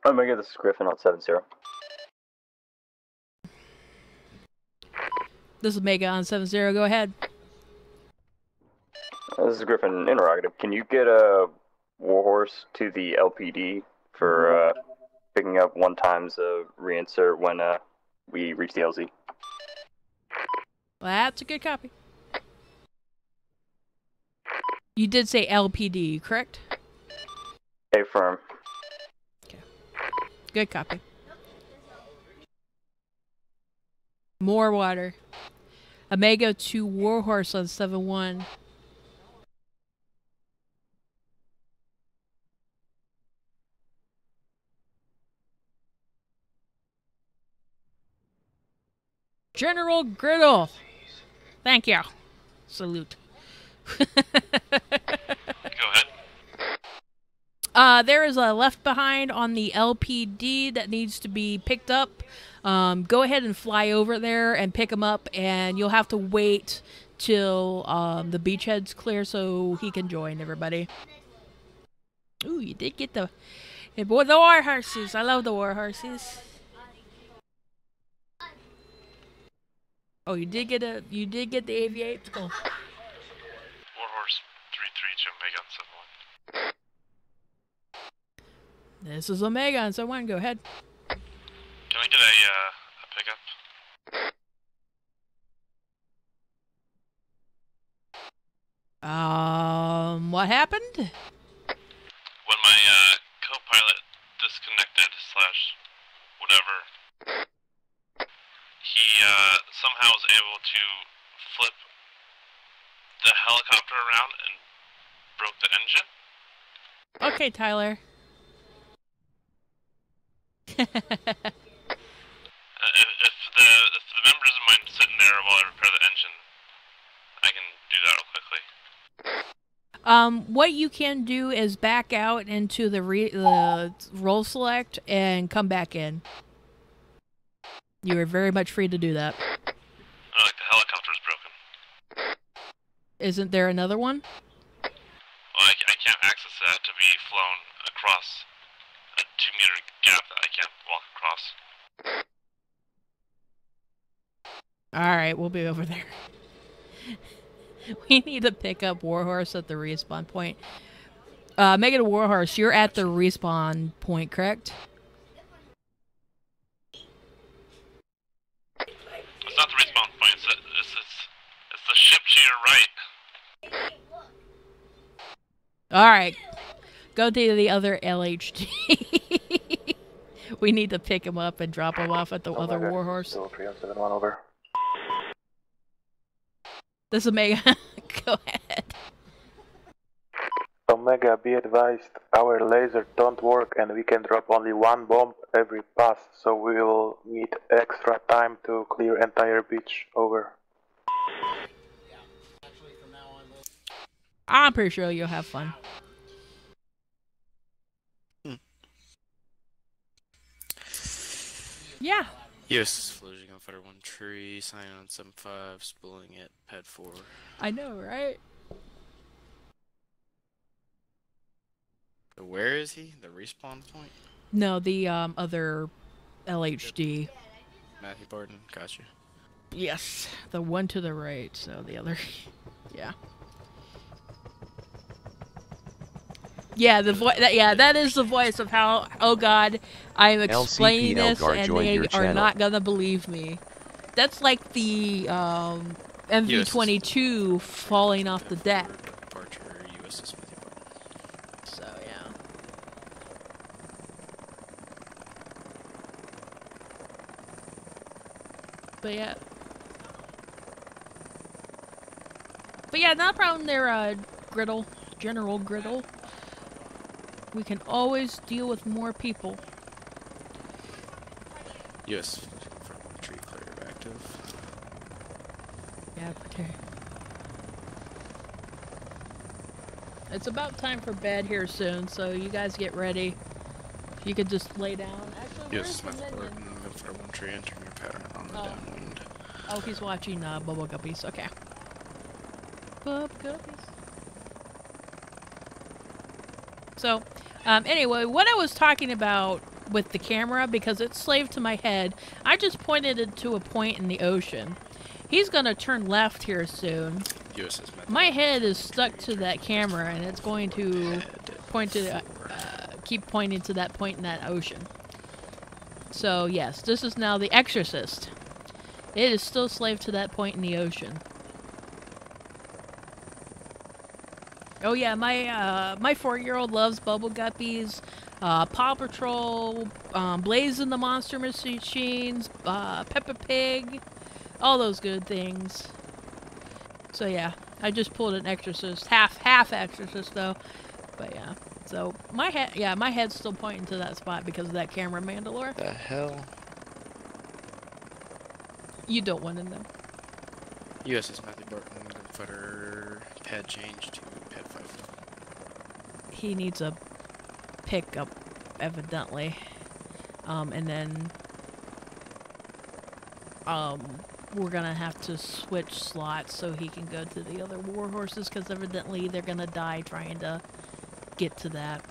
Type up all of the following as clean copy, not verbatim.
Omega, this is Griffin on 7-0. This is Omega on 7-0. Go ahead. This is Griffin interrogative. Can you get a Warhorse to the LPD for picking up 1 times reinsert when we reach the LZ? Well, that's a good copy. You did say LPD, correct? Affirm. Okay. Good copy. More water. Omega to Warhorse on 7-1. General Griddle. Thank you. Salute. Go ahead. There is a left behind on the LPD that needs to be picked up. Go ahead and fly over there and pick him up, and you'll have to wait till the beachhead's clear so he can join everybody. Ooh, you did get the war horses. I love the war horses. Oh, you did get the AV-8B. Cool. Warhorse 3-3 to Omega on 7-1. This is Omega on 7-1. Go ahead. Can I get a pickup? What happened? When my co-pilot disconnected / whatever, he somehow was able to flip the helicopter around and broke the engine. Okay, Tyler. If the member doesn't mind sitting there while I repair the engine, I can do that real quickly. What you can do is back out into the roll select and come back in. You are very much free to do that. Like the helicopter's broken. Isn't there another one? Well, I can't access that to be flown across a 2-meter gap that I can't walk across. Alright, we'll be over there. We need to pick up Warhorse at the respawn point. Make it a Warhorse. You're at the respawn point, correct? It's not the respawn point. It's the ship to your right. Alright. Go to the other LHD. We need to pick him up and drop him off at the other Warhorse. Still 3-7-1 over. This is Omega. Go ahead. Omega, be advised, our lasers don't work and we can drop only 1 bomb every pass, so we will need extra time to clear entire beach. Over. I'm pretty sure you'll have fun. Yeah. Yes, floating on Fire 1 tree, sign on 7-5, spooling it, pad 4. I know, right? So where is he? The respawn point? No, the other LHD. Matthew Barton, gotcha. Yes, the one to the right, so the other, yeah. Yeah, the voice. Yeah, that is the voice of how. Oh God, I'm explaining this, and they are not gonna believe me. That's like the MV-22 falling off the deck. Departure, USS Matthew Barton. So yeah. But yeah, not a problem there, Griddle, General Griddle. We can always deal with more people. Yes, Fire 1 tree clear active. Yeah, okay. It's about time for bed here soon, so you guys get ready. If you could just lay down. Actually, Yes, where's Matthew Dominion? Barton, go Fire 1 tree, entering your pattern on the downwind. Oh, he's watching Bubble Guppies. Okay. Bubble Guppies. So, anyway, what I was talking about with the camera, because it's slaved to my head, I just pointed it to a point in the ocean. He's going to turn left here soon. My head is stuck to that camera, and it's going to point to, keep pointing to that point in that ocean. So, yes, this is now the Exorcist. It is still slaved to that point in the ocean. Oh yeah, my 4-year-old loves Bubble Guppies, Paw Patrol, Blaze and the Monster Machines, Peppa Pig, all those good things. So yeah, I just pulled an Exorcist, half Exorcist though, but yeah. So my head's still pointing to that spot because of that camera, Mandalore. The hell? You don't want to know. USS Matthew Barton, gunfighter, pad change to pad 5. He needs a pickup, evidently. And then we're gonna have to switch slots so he can go to the other war horses, because evidently they're gonna die trying to get to that.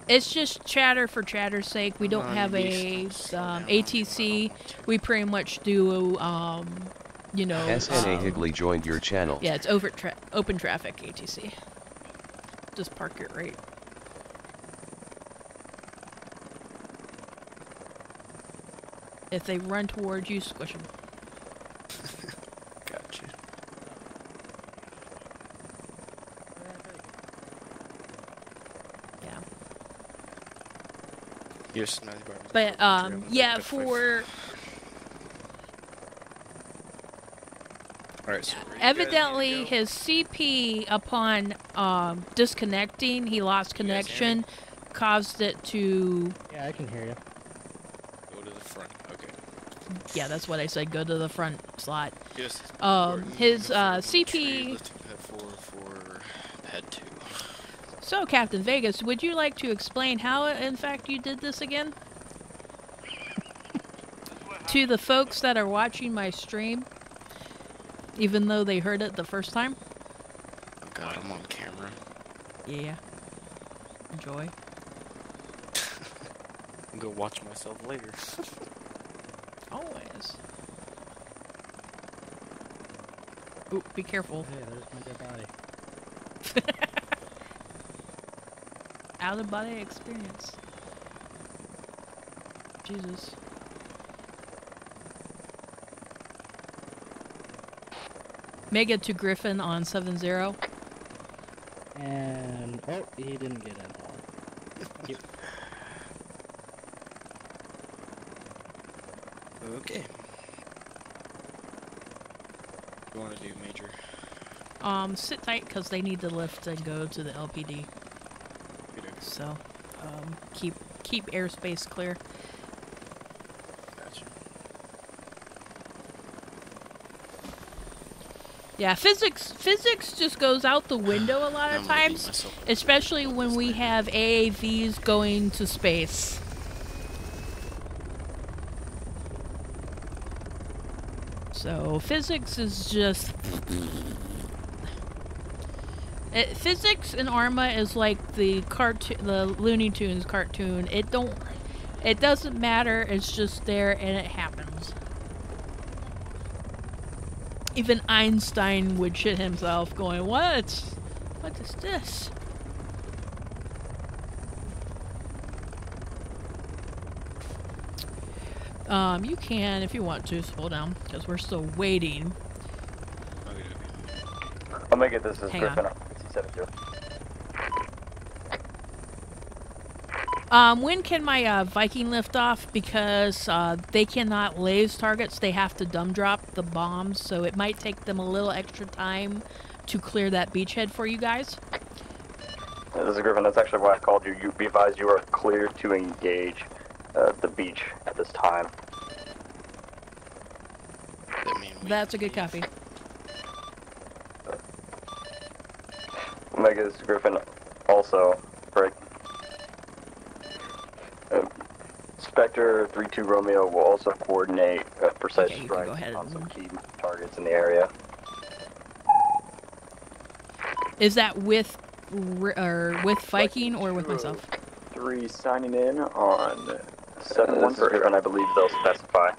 It's just chatter for chatter's sake. We don't have a ATC. We pretty much do, you know... SNA Higley joined your channel. Yeah, it's open traffic ATC. Just park it right. If they run towards you, squish them. Gotcha. Yeah. Yes, Matthew Barton. But, yeah, for... Alright, so evidently, his CP, upon disconnecting, he lost connection, caused it to... Yeah, I can hear you. Go to the front, okay. Yeah, that's what I said, go to the front slot. Yes. His CP... Lifting pad 4 for pad 2. So, Captain Vegas, would you like to explain how, in fact, you did this again? To the folks that are watching my stream? Even though they heard it the first time? Oh god, I'm on camera. Yeah. Enjoy. I'm gonna watch myself later. Always. Ooh, be careful. Hey, there's my dead body. Out-of-body experience. Jesus. Mega to Griffin on 7-0. And oh, he didn't get in. Yep. Okay. What do you want to do, Major? Sit tight because they need to lift and go to the LPD. So, keep airspace clear. Gotcha. Yeah, physics just goes out the window a lot of times, especially when we have AAVs going to space. So physics is just physics in ArmA is like the Looney Tunes cartoon. It doesn't matter. It's just there and it happens. Even Einstein would shit himself going, what is this? You can, if you want to, slow down, because we're still waiting. I'll make it this is Hang Griffin on. 72. When can my Viking lift off? Because they cannot laze targets. They have to dumb drop the bombs, so it might take them a little extra time to clear that beachhead for you guys. This is Griffin. That's actually why I called you. You be advised you are clear to engage the beach at this time. That's a good copy. Omega, this is Griffin. Also, break. Spectre 3-2 Romeo will also coordinate precise strikes on some key targets in the area. Is that with or with Viking or with myself? 3 signing in on 7-1 for Griffin, I believe they'll specify.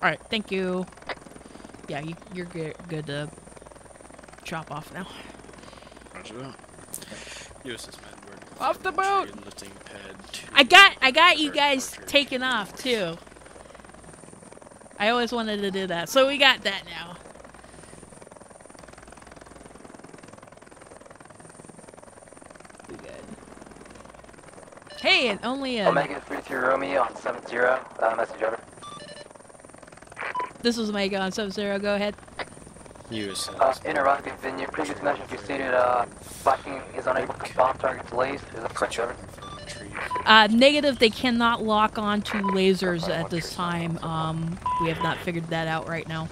Alright, thank you. Yeah, you're good to chop off now. Roger that. USS Manward. Off the boat! Lifting pad 2. I got you guys taken off too. I always wanted to do that, so we got that now. We good. Hey, and only a... Omega 32 Romeo on 70, message over. This is Omega on 70, go ahead. USS. Interrogative, in your previous message you stated Viking is unable to bomb targets lased. Is that correct, over? Negative, they cannot lock on to lasers at this time. We have not figured that out right now.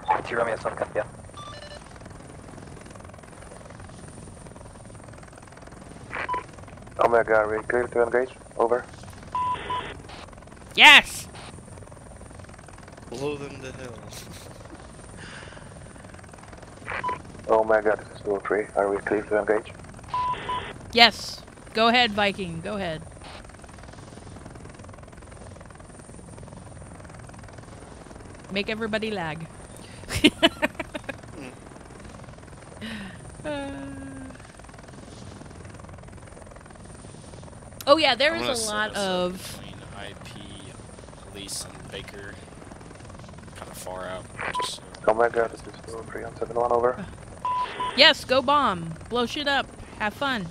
32 Romeo, some cut, yeah. Omega, are we clear to engage? Over. Yes! Blow them to hell. Omega, this is 203. Are we clear to engage? Yes. Go ahead, Viking. Go ahead. Make everybody lag. Oh yeah, there is a lot of... Between IP, Helis, and Baker. Kind of far out. Just so. Omega, this is 203 on 7-1, over. Yes, go bomb. Blow shit up. Have fun.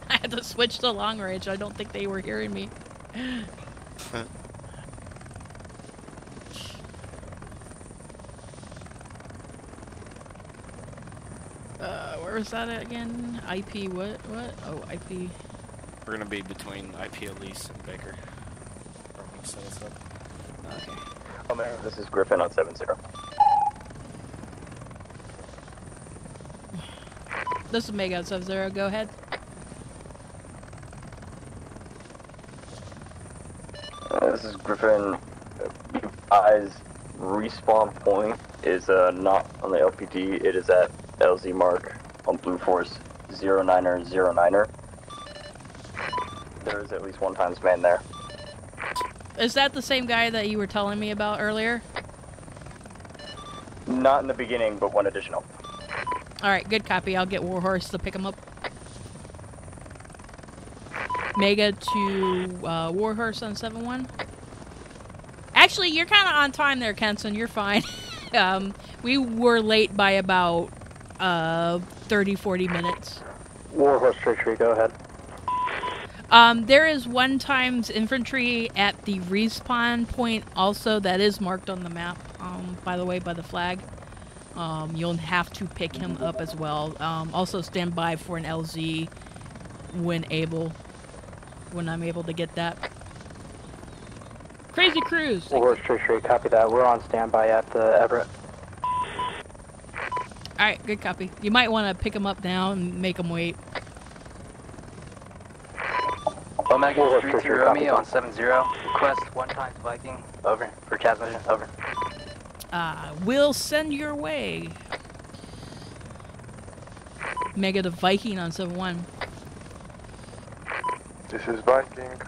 I had to switch to long range. I don't think they were hearing me. Where was that at again? IP what? Oh, IP. We're gonna be between IP Helis and Baker. Set us up. Okay. Omega, this is Griffin on 70. This is Mega on 70. Go ahead. This is Griffin. Eyes respawn point is not on the LPD. It is at LZ mark on Blue Force 09er. There is at least one times man there. Is that the same guy that you were telling me about earlier? Not in the beginning, but one additional. Alright, good copy. I'll get Warhorse to pick him up. Mega to Warhorse on 7-1. Actually, you're kind of on time there, Kenson. You're fine. We were late by about 30-40 minutes. Warhorse 33, go ahead. There is one times infantry at the respawn point also that is marked on the map, by the way, by the flag. You'll have to pick him up as well. Also stand by for an LZ when I'm able to get that. Crazy Cruise! Warhorse 33, copy that. We're on standby at Everett. Alright, good copy. You might want to pick him up now and make him wait. Omega 33 Romeo on 70. Request one times Viking. Over. For Chaz mission. Over. We'll send your way. Mega to Viking on 7-1. This is Viking.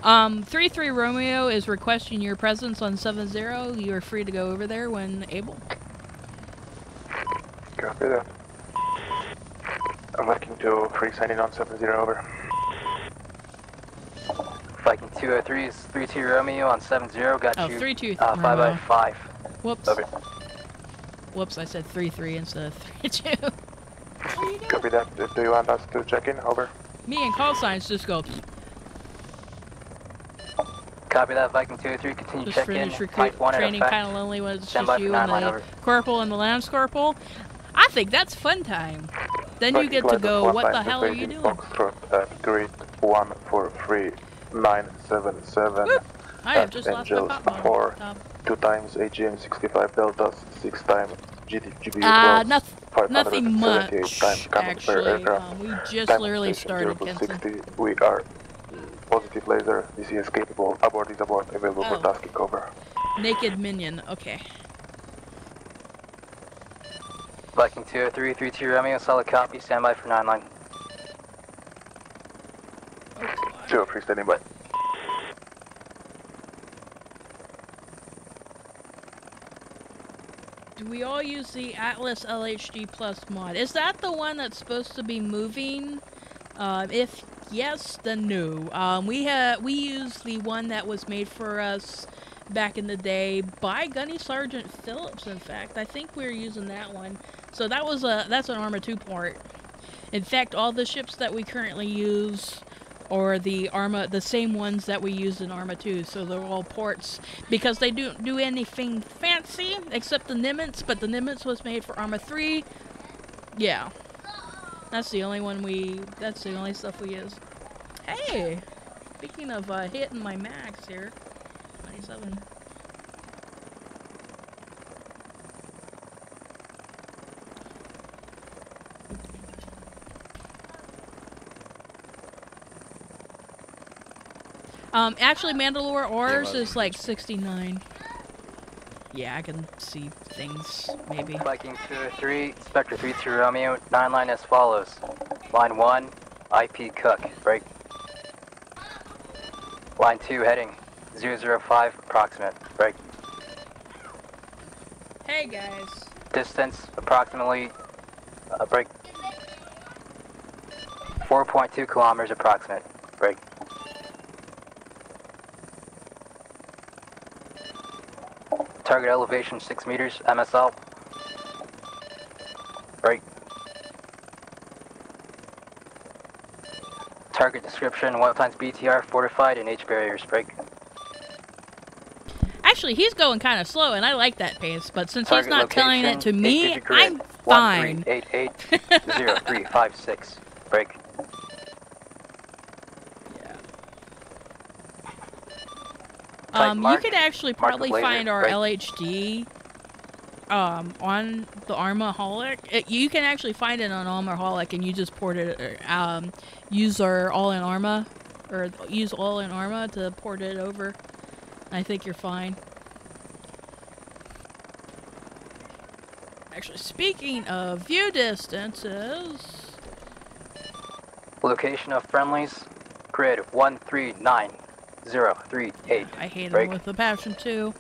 3-3 Romeo is requesting your presence on 7-0. You are free to go over there when able. Copy that. Viking 203 signing on 7-0, over. Viking 203 is 3-2 Romeo on 7-0. Got Oh, you. 3-2 5 by 5. Whoops. Over. Whoops, I said 3-3 instead of 3-2. Copy that. Do you want us to check in? Over. Me and call signs just go. Copy that, Viking 203. Continue Just check in. finished Type 1 training effect. kind of lonely when it's Stand just by for you 9 and line, the over. corporal and the lance corporal. I think that's fun time. Then you get to go, what the hell are you doing? Foxtrot at grid 143977. Whoop. I have at just lost my Angels pop bomb. 4, 2 times AGM 65 deltas, 6 times GBU 12, nothing 578 much, times cannon per actually. aircraft. We just Time literally station started, 0 to Kenson. 60. We are positive laser. DC is capable. Abort is abort. Available for Oh. tasking. Over. Naked minion. Okay. Viking 203, 32 Romeo, solid copy, standby for 9 line. 203, standing by. Do we all use the Atlas LHD Plus mod? Is that the one that's supposed to be moving? If yes, then no. We use the one that was made for us back in the day by Gunny Sergeant Phillips. In fact, I think we were using that one. So that's an ArmA 2 port. In fact, all the ships that we currently use are the same ones that we used in ArmA 2. So they're all ports because they don't do anything fancy except the Nimitz. But the Nimitz was made for ArmA 3. Yeah, that's the only one that's the only stuff we use. Hey, speaking of hitting my max here, 27. Actually, Mandalore ours is like 69. Yeah, I can see things, maybe. Viking 203, Spectre 32 Romeo, 9 line as follows. Line 1, IP Cook, break. Line 2, heading 005, approximate, break. Hey, guys. Distance, approximately, break. 4.2 kilometers, approximate, break. Target elevation 6 meters, MSL. Break. Target description 1 times BTR, fortified and H barriers. Break. Actually, he's going kind of slow, and I like that pace, but since Target he's not telling it to me, I'm fine. 13880356. Break. You could actually probably find our LHD on the ArmA Holic. You can actually find it on ArmA Holic, and you just port it, use our all-in ArmA, or use all-in ArmA to port it over. I think you're fine. Actually, speaking of view distances... Location of friendlies, grid 139.038. I hate them with a passion too.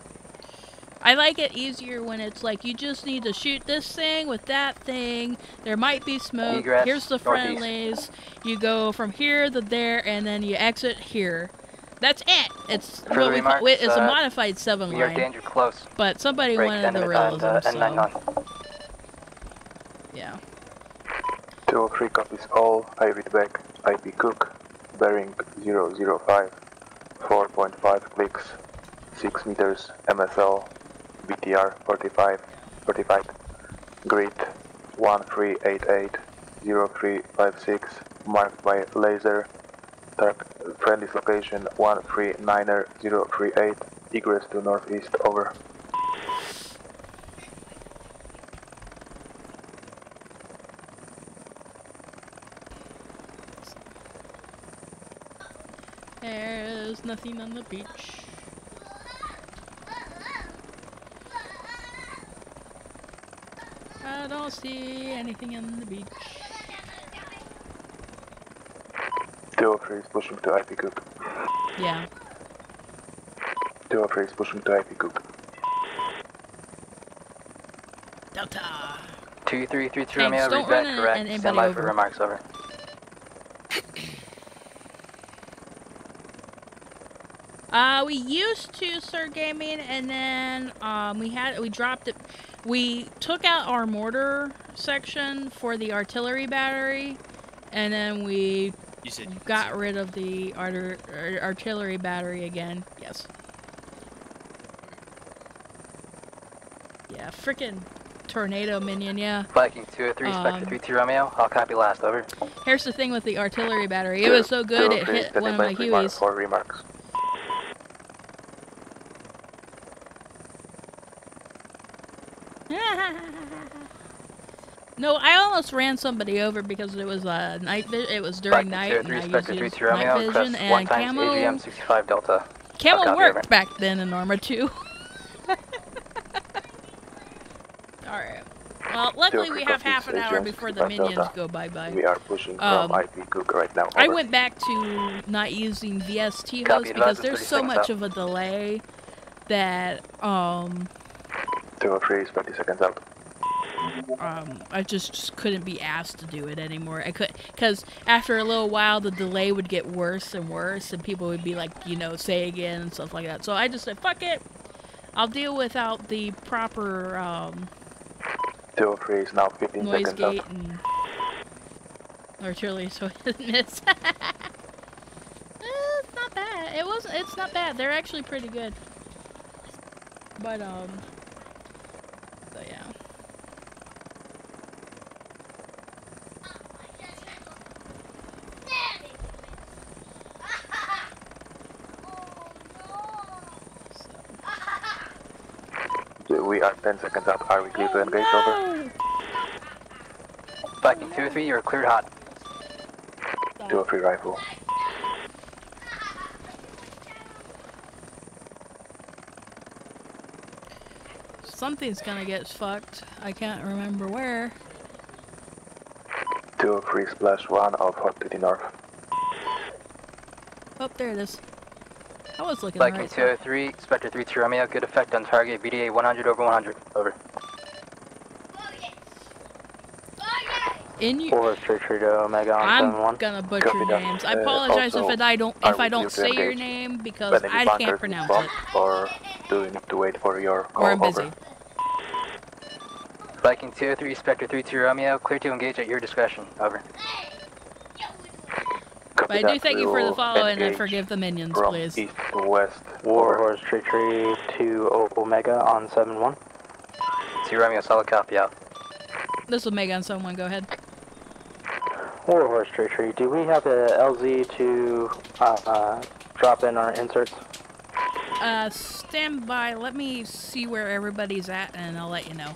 I like it easier when it's like you just need to shoot this thing with that thing. There might be smoke. Egress, here's the friendlies. You go from here to there, and then you exit here. That's it. It's what we call, it's a modified 7 line. We are danger close. But somebody wanted the realism, so yeah. 203 copies all. I read back. IP Cook, bearing 005, 4.5 clicks, 6 meters, MSL, BTR 45, grid 13880356, marked by laser, friendly's location 139.038, egress to northeast, over. There's nothing on the beach. I don't see anything on the beach. 203 is pushing to IP Cook. Yeah. 203 is pushing to IP Cook. Delta. 2332 Romeo, read back correct. Stand by for remarks, over. We used to start gaming, and then we dropped it. We took out our mortar section for the artillery battery, and then we got rid of the artillery battery again. Yes. Yeah, frickin' tornado minion, yeah. Viking 203, Spectre 32 Romeo, I'll copy last, over. Here's the thing with the artillery battery. It was so good it hit one of my Hueys. For remarks. No, I almost ran somebody over because it was night. It was during night, and I used night vision and camo. AGM 65 Delta. Camo worked back then in ArmA 2. Alright. Well, luckily we have half an hour before the minions go bye-bye. We are pushing from IP Cook right now. I went back to not using VST host because there's so much of a delay that, 203 is 30 seconds out. I just couldn't be asked to do it anymore. I could, because after a little while the delay would get worse and worse and people would be like, you know, say again and stuff like that. So I just said, fuck it. I'll deal without the proper, 203 is now 15 noise seconds out. gate and artillery, so it miss. It's not bad. It's not bad. They're actually pretty good. But, so yeah. We are 10 seconds out. Are we clear to engage? Over. Viking 203, you're cleared hot. 203 rifle. Something's gonna get fucked. I can't remember where. 203 splash 1 of hot to the north. Oh, there it is. I was looking Viking right. 203, Spectre 3-2 Romeo, good effect on target, BDA 100 over 100, over. In you. Or straight Omega on I'm 7-1. gonna butcher names. I apologize if I don't say your name because I can't pronounce it. Or do you need to wait for your call? Or I'm busy. Over. Viking 203, Spectre 3-2 Romeo, clear to engage at your discretion, over. But I do thank you for the follow and forgive the minions, please. East to west. Warhorse Tree 2 Omega on 7-1. 2 Romeo, solid copy out. This is Omega on someone, go ahead. Warhorse Tree, do we have a LZ to drop in our inserts? Stand by, let me see where everybody's at and I'll let you know.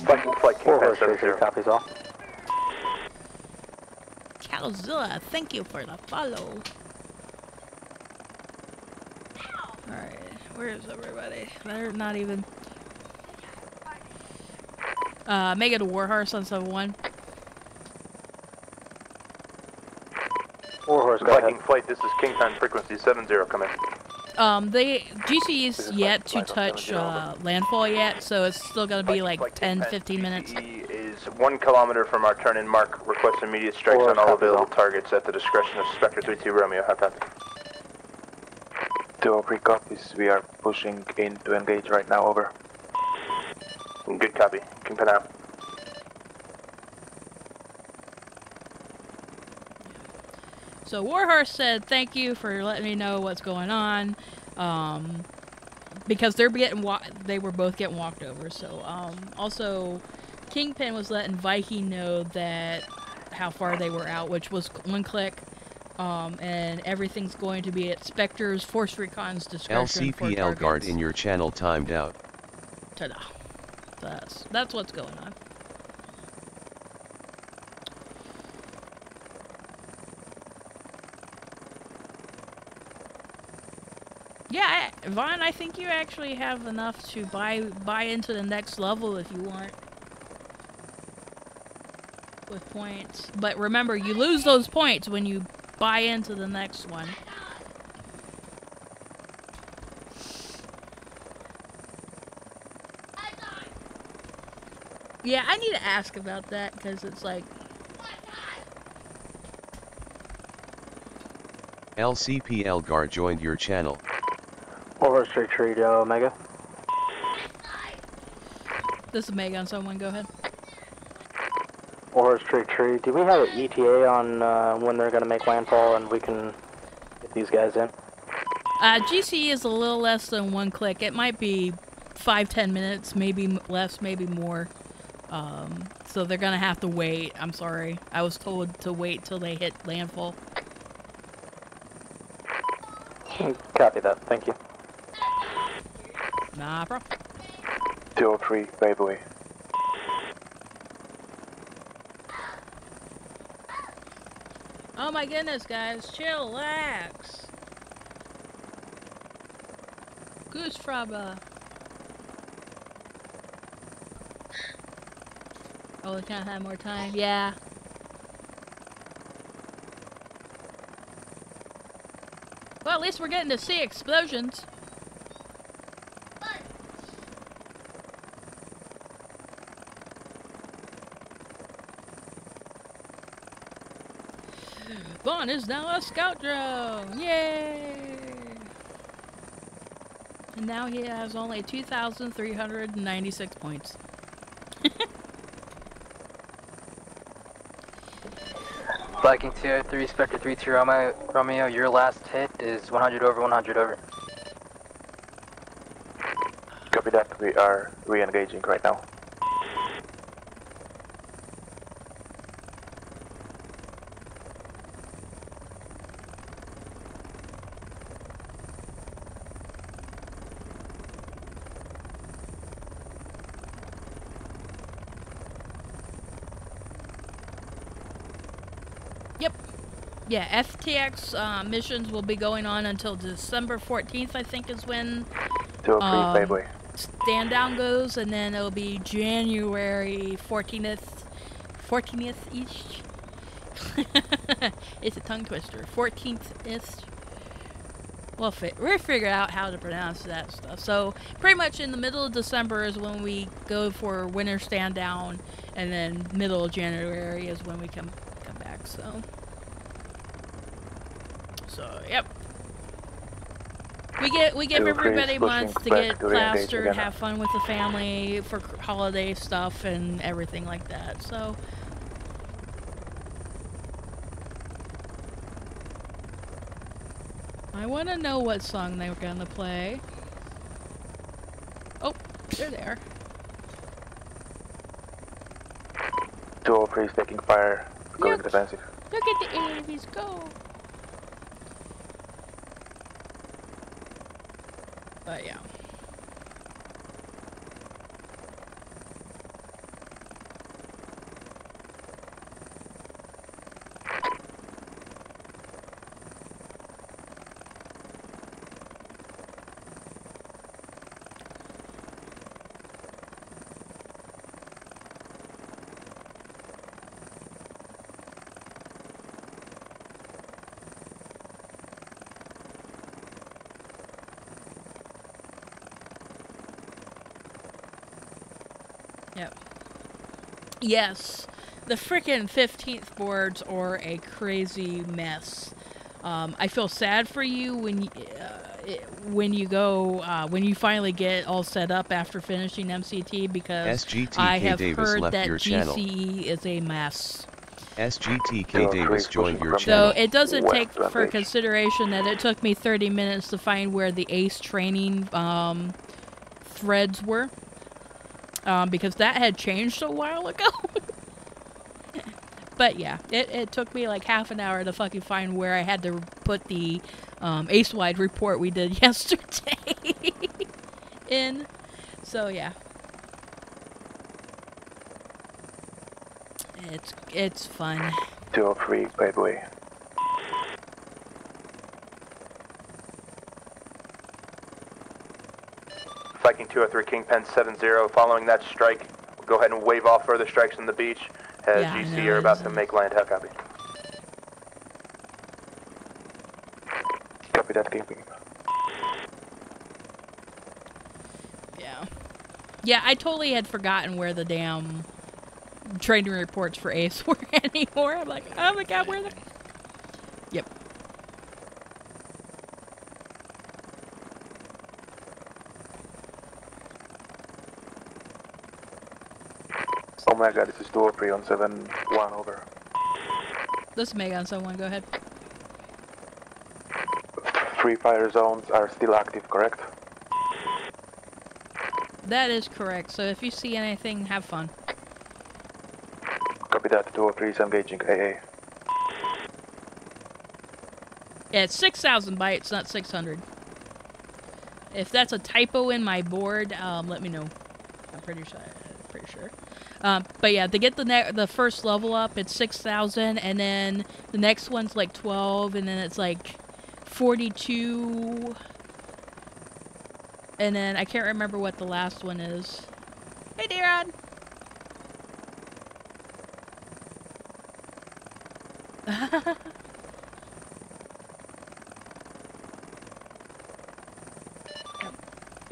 Viking flight King Warhorse Tree, copies all. Calzilla, thank you for the follow. Alright, where is everybody? They're not even... Mega to Warhorse on 7-1. Warhorse, go Viking ahead. flight, this is King Time frequency 70, come in. GC is yet to touch landfall yet, so it's still gonna be like 10-15 minutes. Is 1 kilometer from our turn-in mark. Request immediate strikes on all available targets at the discretion of Spectre 3-2 Romeo. Have that. 203 copies. We are pushing in to engage right now. Over. Good copy. Kingpin out. So Warhorse said, "Thank you for letting me know what's going on," because they were both getting walked over. So also, Kingpin was letting Viking know that how far they were out, which was 1 click, and everything's going to be at Spectre's Force Recon's discretion. LCPL guard in your channel timed out. Ta-da! That's what's going on. Yeah, Vaughn, I think you actually have enough to buy into the next level if you want. With points. But remember, you lose those points when you buy into the next one. Yeah, I need to ask about that, because it's like... LCPL guard joined your channel. Warhorse Tree to Omega. This is Omega on someone, go ahead. Warhorse Tree, do we have an ETA on when they're going to make landfall and we can get these guys in? GC is a little less than 1 click. It might be 5-10 minutes, maybe less, maybe more. So they're gonna have to wait. I'm sorry. I was told to wait till they hit landfall. Copy that. Thank you. Nah problem. 203, Baby. Oh my goodness, guys. Chillax. Goose Fraba. Oh, we can't have more time. Yeah. Well, at least we're getting to see explosions. Vaughn is now a scout drone! Yay! And now he has only 2,396 points. Viking 203, Spectre 32 Romeo, your last hit is 100 over, 100 over. Copy that, we are re-engaging right now. Yeah, FTX missions will be going on until December 14th, I think is when 203, Playboy. stand down goes, and then it'll be January 14th each. It's a tongue twister. 14th-ish. We'll figure out how to pronounce that stuff. So pretty much in the middle of December is when we go for winter stand down, and then middle of January is when we come back. So yep. We give everybody months to get plastered, have fun with the family for holiday stuff and everything like that. So I want to know what song they were gonna play. Oh, there they are. 203 is taking fire, going defensive. Look at the enemies go! But yeah. Yep. Yes, the frickin' 15th boards are a crazy mess. I feel sad for you when you finally get all set up after finishing MCT, because I have heard that GCE is a mess. SGTK Davis joined your channel. So it doesn't take for consideration that it took me 30 minutes to find where the ACE training threads were. Because that had changed a while ago. But yeah, it took me like half an hour to fucking find where I had to put the ACE-wide report we did yesterday in. So yeah. It's fun. 203, by the way. Viking 203, Kingpen 70. Following that strike, we'll go ahead and wave off further strikes on the beach as GC are about to make land. How copy? Copy that, Kingpin. Yeah. Yeah, I totally had forgotten where the damn training reports for ACE were anymore. I'm like, oh my god, where are they? Yep. Oh my god, this is 203 on 7-1, over. This is Megan, someone go ahead. 3 fire zones are still active, correct? That is correct, so if you see anything, have fun. Copy that, 203 is engaging AA. Yeah, it's 6,000 bytes, not 600. If that's a typo in my board, let me know. I'm pretty sure. But yeah, to get the first level up, it's 6,000, and then the next one's like 12, and then it's like 42, and then I can't remember what the last one is. Hey, Darren!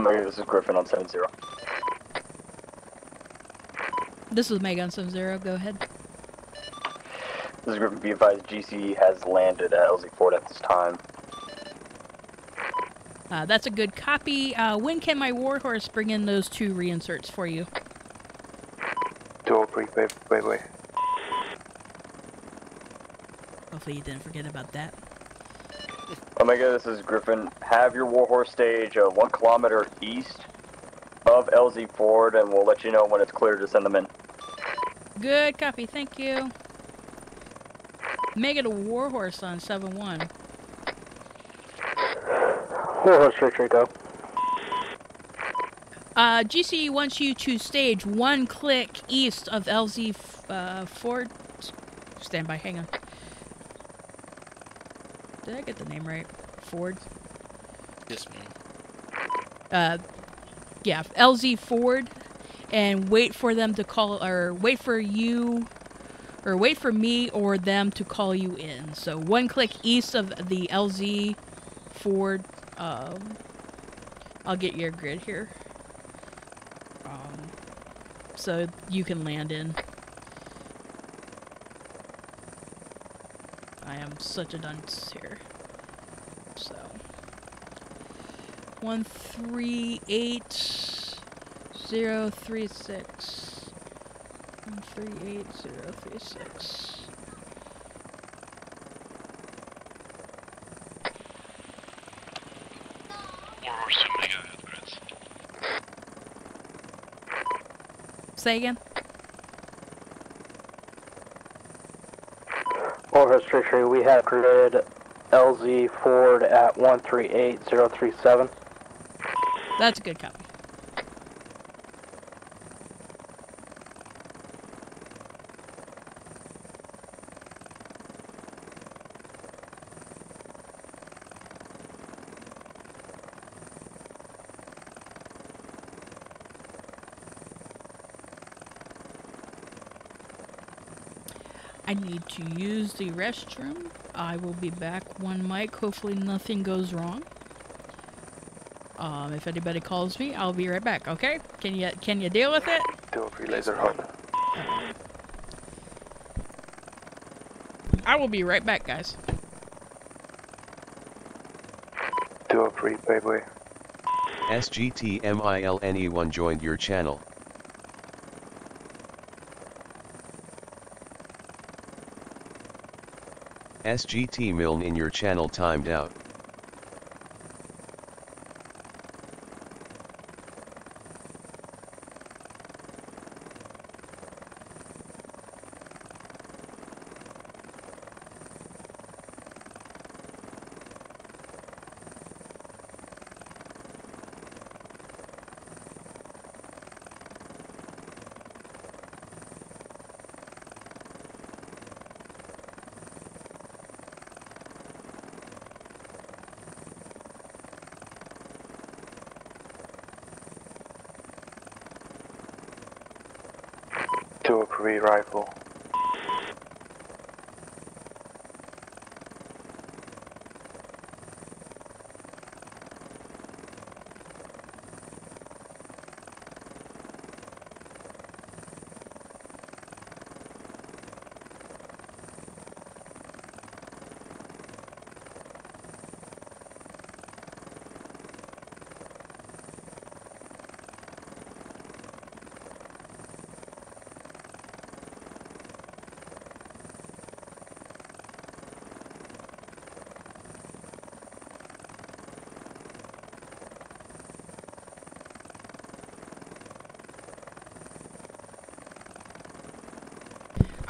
This is Griffin on 7-0. This is Meg on 7-0. Go ahead. This is Griffin. Be advised, GC has landed at LZ Ford at this time. That's a good copy. When can my warhorse bring in those 2 reinserts for you? 203, wait. Hopefully you didn't forget about that. Omega, this is Griffin. Have your warhorse stage 1 kilometer east of LZ Ford, and we'll let you know when it's clear to send them in. Good copy, thank you. Make it a warhorse on 7-1. Warhorse retreat, go. GC wants you to stage 1 click east of LZ Ford. Stand by, hang on. Did I get the name right? Ford? Yes, ma'am. Yeah, LZ Ford, and wait for them to call, or wait for you, or wait for me or them to call you in. So 1 click east of the LZ Ford. I'll get your grid here. So you can land in. I am such a dunce here. So 138036. 138036. Warhorse Omega at grids. Say again? Warhorse retreat, we have grid LZ Ford at 138037. That's a good copy. I need to use the restroom. I will be back 1 mic. Hopefully nothing goes wrong. If anybody calls me, I'll be right back, okay? Can you deal with it? 203 laser hot. I will be right back, guys. 203, wait. SGTMILNE1 joined your channel. SGT Milne in your channel timed out. Rifle.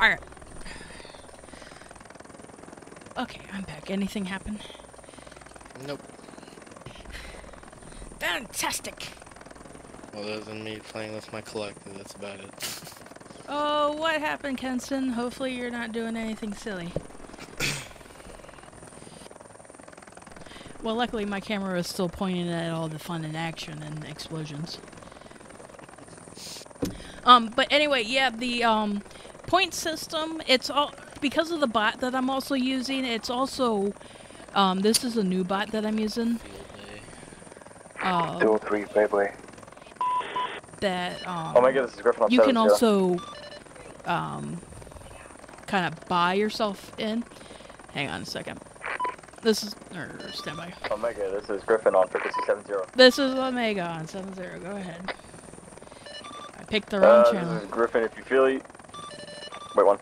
Alright. Okay, I'm back. Anything happen? Nope. Fantastic! Other than me playing with my collector, that's about it. Oh, what happened, Kenson? Hopefully you're not doing anything silly. Well, luckily my camera is still pointing at all the fun and action and explosions. But anyway, yeah, the point system, it's all because of the bot that I'm also using, it's also, this is a new bot that I'm using. 203 Bayway. That, oh my god, this is Griffin on you can 70. also, kind of buy yourself in. Hang on a second. This is, or standby. Omega, this is Griffin on frequency 70. This is Omega on 70. Go ahead. I picked the wrong channel. This is Griffin, if you feel it. Wait, one.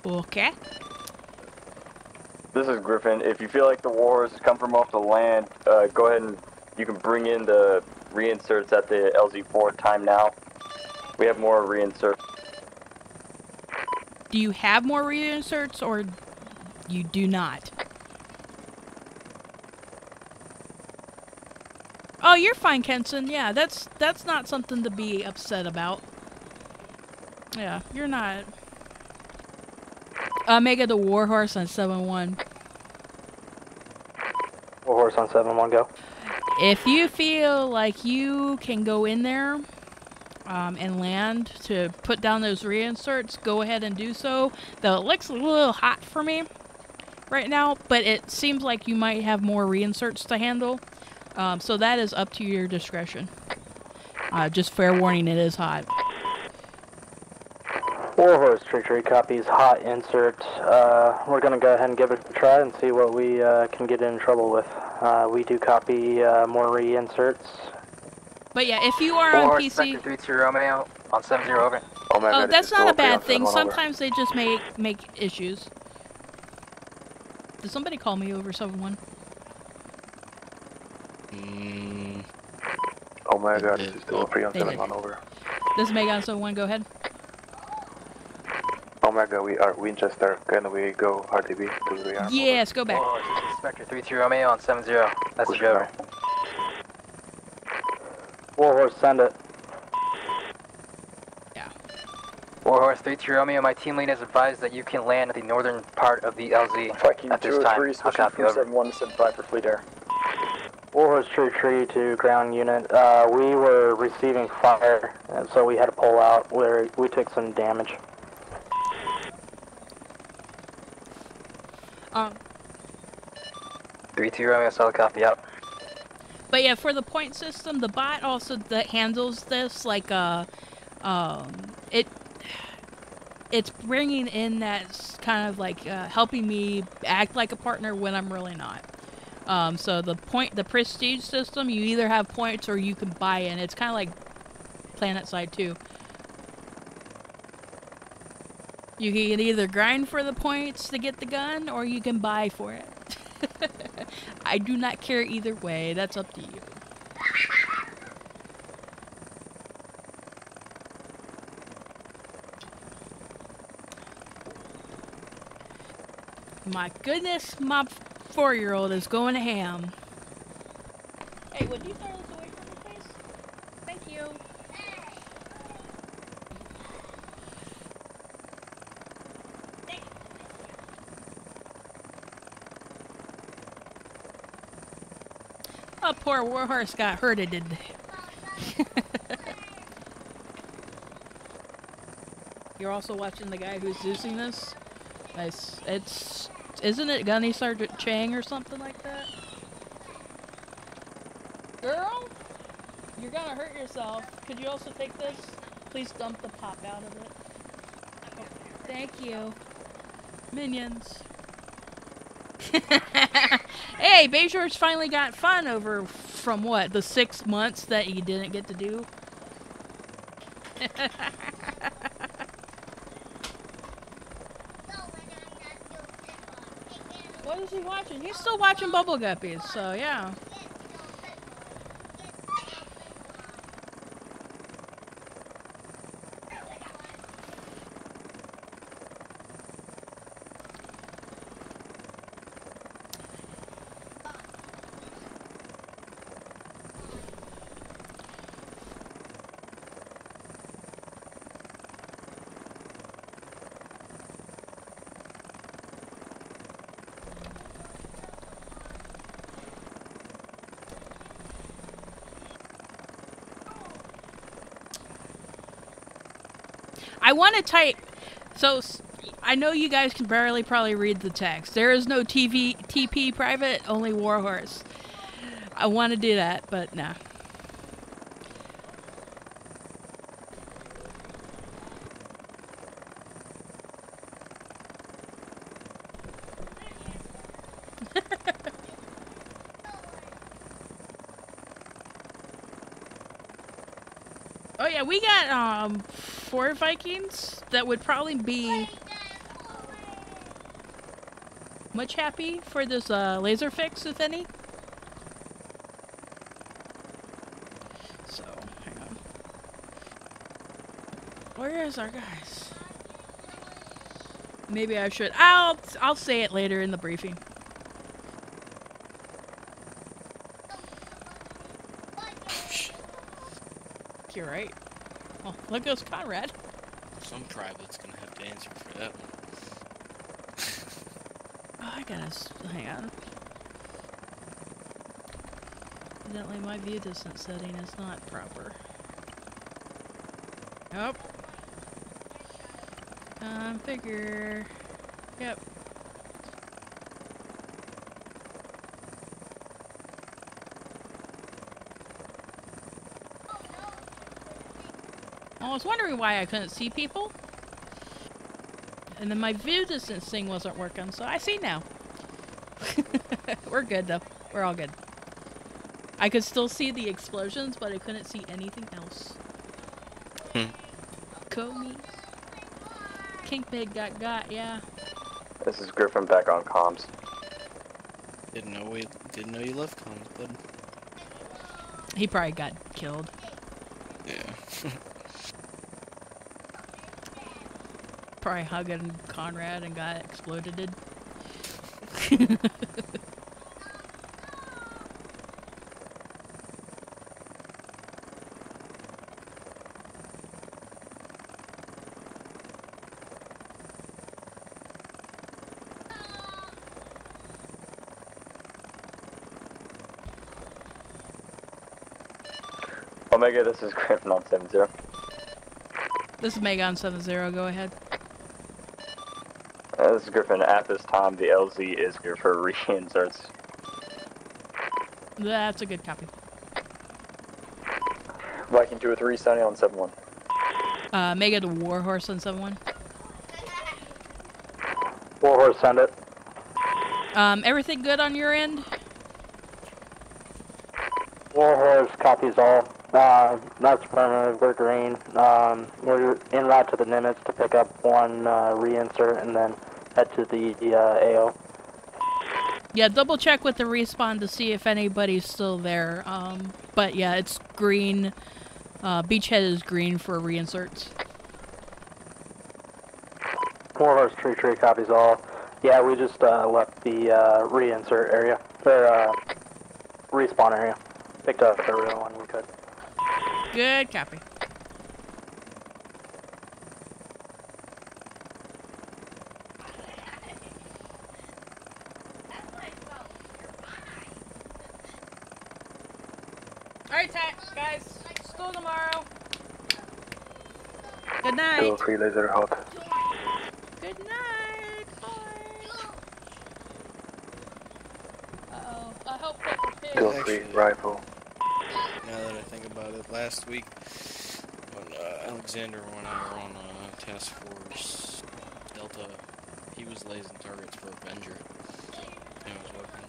Okay. This is Griffin. If you feel like the wars come from off the land, go ahead and you can bring in the reinserts at the LZ4 time now. We have more reinserts. Do you have more reinserts or you do not? Oh, you're fine, Kenson. Yeah, that's not something to be upset about. Yeah, you're not. Omega the Warhorse on 7-1. Warhorse on 7-1, go. If you feel like you can go in there and land to put down those reinserts, go ahead and do so. Though it looks a little hot for me right now, but it seems like you might have more reinserts to handle. So that is up to your discretion. Just fair warning, it is hot. Warhorse Tree copies hot insert. We're going to go ahead and give it a try and see what we can get in trouble with. We do copy more reinserts. But yeah, if you are on PC... Spectre 3-2 Romeo on 70, over. Oh, that's not a bad thing. Sometimes they just make issues. Did somebody call me over 7-1? Oh my god, this is still free on 7-1, over. This is Megan, so 1, go ahead. Omega, we are Winchester. Can we go RTB to the arm? Yes, go back. Spectre 3-2 Romeo on 70. Message over. Warhorse, send it. Yeah. Warhorse 3-2 Romeo, my team lead has advised that you can land at the northern part of the LZ Viking at this time. 203, switching from 7-1 to 7-5 for fleet air. Warhorse Tree to ground unit. We were receiving fire, and so we had to pull out where we took some damage. 3-2 Romeo, solid copy, out. But yeah, for the point system, the bot also that handles this, like, it's bringing in that kind of like helping me act like a partner when I'm really not. So the prestige system, you either have points or you can buy in. It's kind of like PlanetSide 2. You can either grind for the points to get the gun, or you can buy for it. I do not care either way. That's up to you. My goodness, my 4-year-old is going ham. Hey, would you throw this away from me, please? Thank you. Oh, poor Warhorse got hurted today. You're also watching the guy who's using this? Isn't it Gunny Sergeant Chang or something like that? Girl? You're gonna hurt yourself. Could you also take this? Please dump the pop out of it. Oh, thank you. Minions. Hey, Bejor's finally got fun over from what, the 6 months that he didn't get to do? What is he watching? He's still watching Bubble Guppies, so yeah. I want to type. So I know you guys can barely probably read the text. There is no TP private, only Warhorse. I want to do that, but nah. Oh yeah, we got 4 Vikings that would probably be much happy for this laser fix, if any. So, hang on. Where is our guys? Maybe I should. I'll say it later in the briefing. You're right. Oh, look goes Conrad. Some private's gonna have to answer for that one. Oh, I gotta hang on. Evidently, my view distance setting is not proper. Nope. Figure. Yep. I was wondering why I couldn't see people. And then my view distance thing wasn't working, so I see now. We're good though. We're all good. I could still see the explosions, but I couldn't see anything else. Comey. Kinkpig got, yeah. This is Griffin back on comms. Didn't know you left comms, bud. He probably got killed. Yeah. Probably hugging Conrad and got exploded. Omega, this is Griffin on 7-0. This is Megan 7-0, go ahead. This is Griffin. At this time, the LZ is good for reinserts. That's a good copy. Viking 203, Sunny on 7-1. Mega to Warhorse on 7-1. Warhorse, send it. Everything good on your end? Warhorse copies all. That's primitive, we're green. We're en route to the Nimitz to pick up one reinsert and then head to the AO. Yeah, double check with the respawn to see if anybody's still there. But yeah, it's green. Beachhead is green for reinserts. Warhorse tree copies all. Yeah, we just left the reinsert area, or respawn area. Picked up the real one we could. Good copy. Alright, guys. School tomorrow. Good night. 203 laser hot. Good night. Bye. Uh-oh. I hope that's a pig. 203 rifle. Now that I think about it, last week when Alexander and I were on Task Force Delta, he was lasing targets for Avenger. And it was working.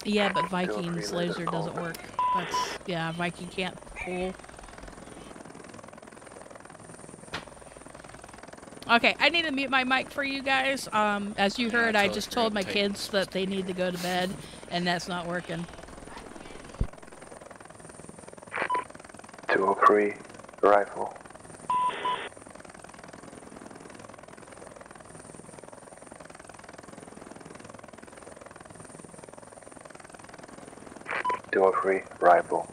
Yeah, but Viking's laser doesn't work. That's, yeah, Viking can't pull. Okay, I need to mute my mic for you guys. As you heard, I just told my kids that they need to go to bed, and that's not working. 203 rifle. Rifle.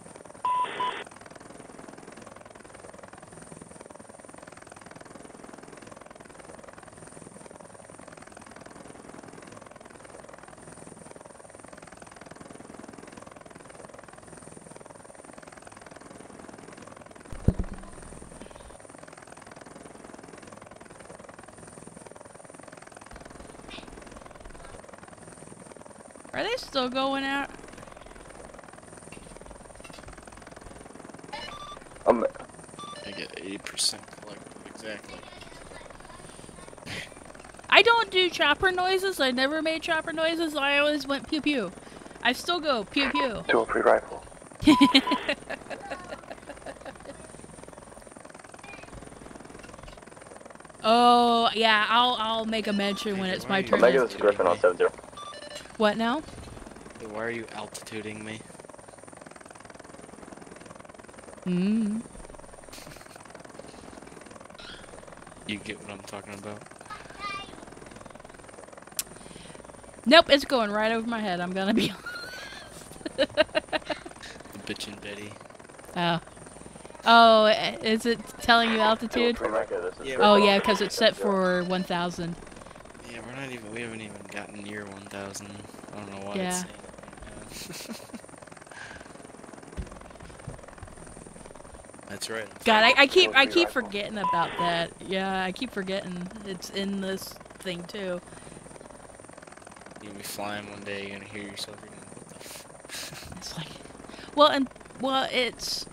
Are they still going out? I get 80% collected, exactly. I don't do chopper noises. I never made chopper noises. I always went pew pew. I still go pew pew. 203 rifle. Oh yeah, I'll make a mention when it's my turn. Omega, this is Griffin on 70. What now? Why are you altituding me? Hmm. You get what I'm talking about? Nope, it's going right over my head. I'm gonna be The bitchin' Betty. Oh. Oh, is it telling you altitude? Oh yeah, because it's set for 1,000. Yeah, we haven't even gotten near 1,000. I don't know why Yeah. it's saying it. That's right. God, I keep forgetting about that. Yeah, I keep forgetting it's in this thing too. You'll be flying one day, you're gonna hear yourself, you're gonna, what the f. It's like, well, it's.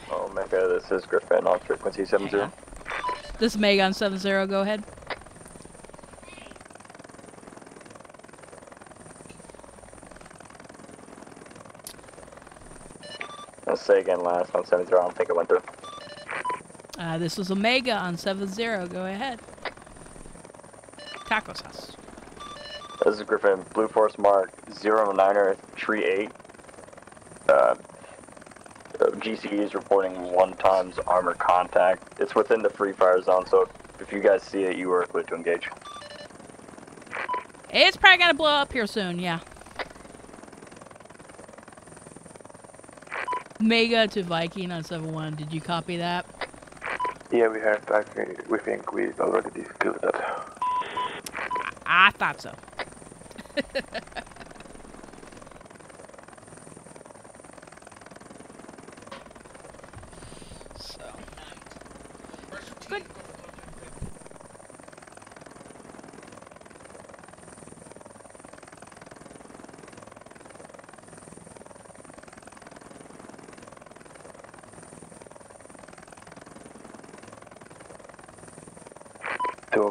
Oh, Omega, this is Griffin on frequency 70. This is Meg on 70. Go ahead. I'll say again last on 70. I don't think it went through. This is Omega on 70. Go ahead. Taco sauce. This is Griffin, Blue Force Mark 09er, Tree 8. GCE is reporting 1 times armor contact. It's within the free fire zone, so if you guys see it, you are clear to engage. It's probably gonna blow up here soon, yeah. Mega to Viking on 71. Did you copy that? Yeah, we heard. We think we already discussed that. I thought so. Good.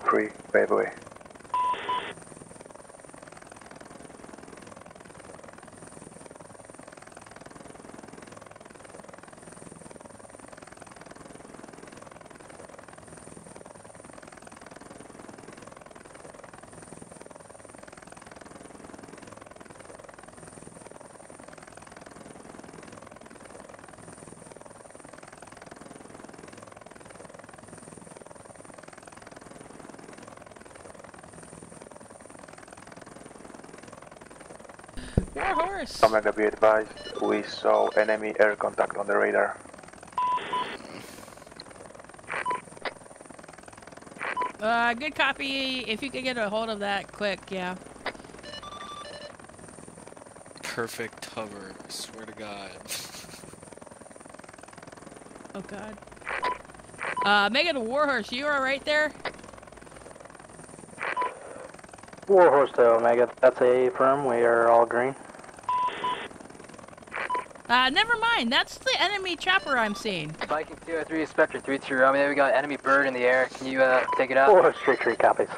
Free, wave away. Warhorse! Omega, be advised, we saw enemy air contact on the radar. Good copy. If you could get a hold of that quick, yeah. Perfect hover, I swear to God. Oh God. Megan the Warhorse, you are right there? Warhorse to Omega, that's a firm, we are all green. Never mind, that's the enemy chopper I'm seeing. Viking 203, Spectre 3-2 Romeo, we got enemy bird in the air, can you take it out? Warhorse 3-3 copies.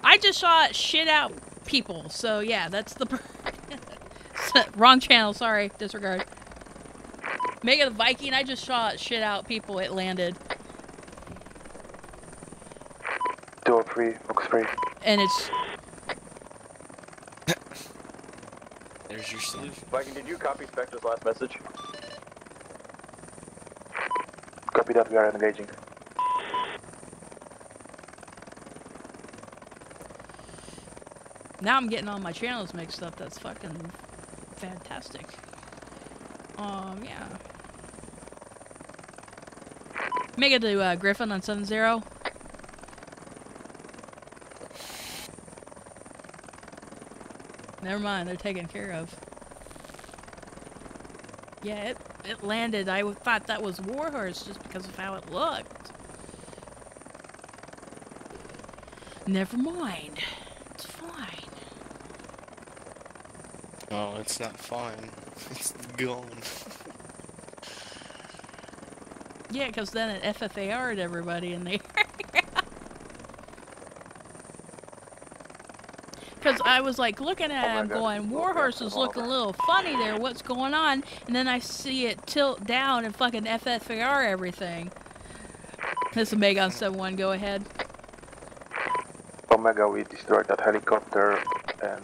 I just shot shit out people, so yeah, that's the wrong channel, sorry, disregard. Mega the Viking, I just shot shit out people, it landed. 203, box free. And it's... There's your solution. Viking, did you copy Spectre's last message? Copy that, we are engaging. Now I'm getting all my channels mixed up, that's fucking fantastic. Yeah. Mega to Griffin on 70. Never mind, they're taken care of. Yeah, it landed. I thought that was Warhorse just because of how it looked. Never mind. It's fine. Oh, it's not fine. It's gone. Yeah, because then it FFAR'd everybody in there. Because I was like looking at him going, Warhorse is looking a little funny there, what's going on? And then I see it tilt down and fucking FFAR everything. This is Omega on 7-1, go ahead. Omega, we destroyed that helicopter, and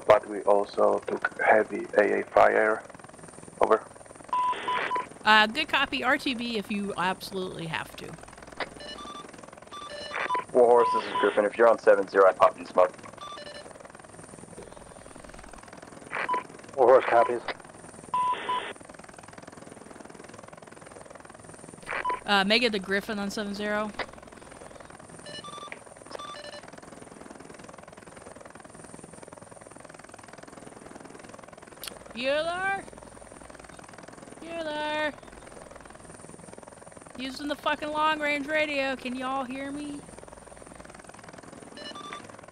but we also took heavy AA fire. Over. Good copy, RTB if you absolutely have to. Warhorse, this is Griffin. If you're on 7-0, I popped in smoke. Warhorse copies. Mega the Griffin on 7-0. Bueller? Bueller? Using the fucking long-range radio. Can y'all hear me?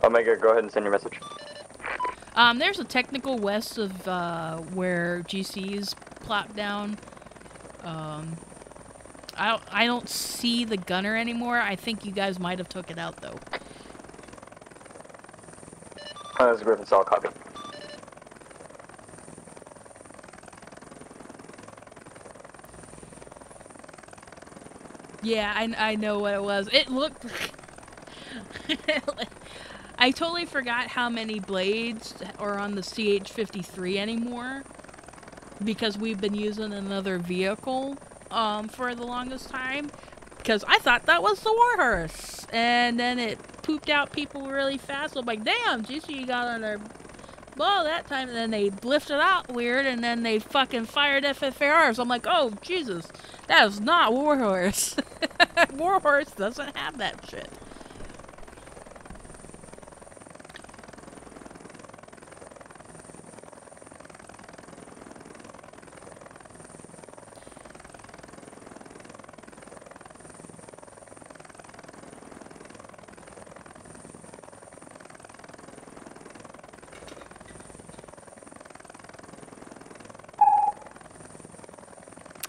Omega, go ahead and send your message. There's a technical west of where GC's plopped down. I don't see the gunner anymore. I think you guys might have took it out though. This is Griffin, solid copy. Yeah, I know what it was. It looked... I totally forgot how many blades are on the CH-53 anymore. Because we've been using another vehicle for the longest time. Because I thought that was the Warhorse. And then it pooped out people really fast. I'm like, damn, GC got on their ball that time. And then they lifted out weird. And then they fucking fired FFARs. I'm like, oh, Jesus. That is not Warhorse. Warhorse doesn't have that shit.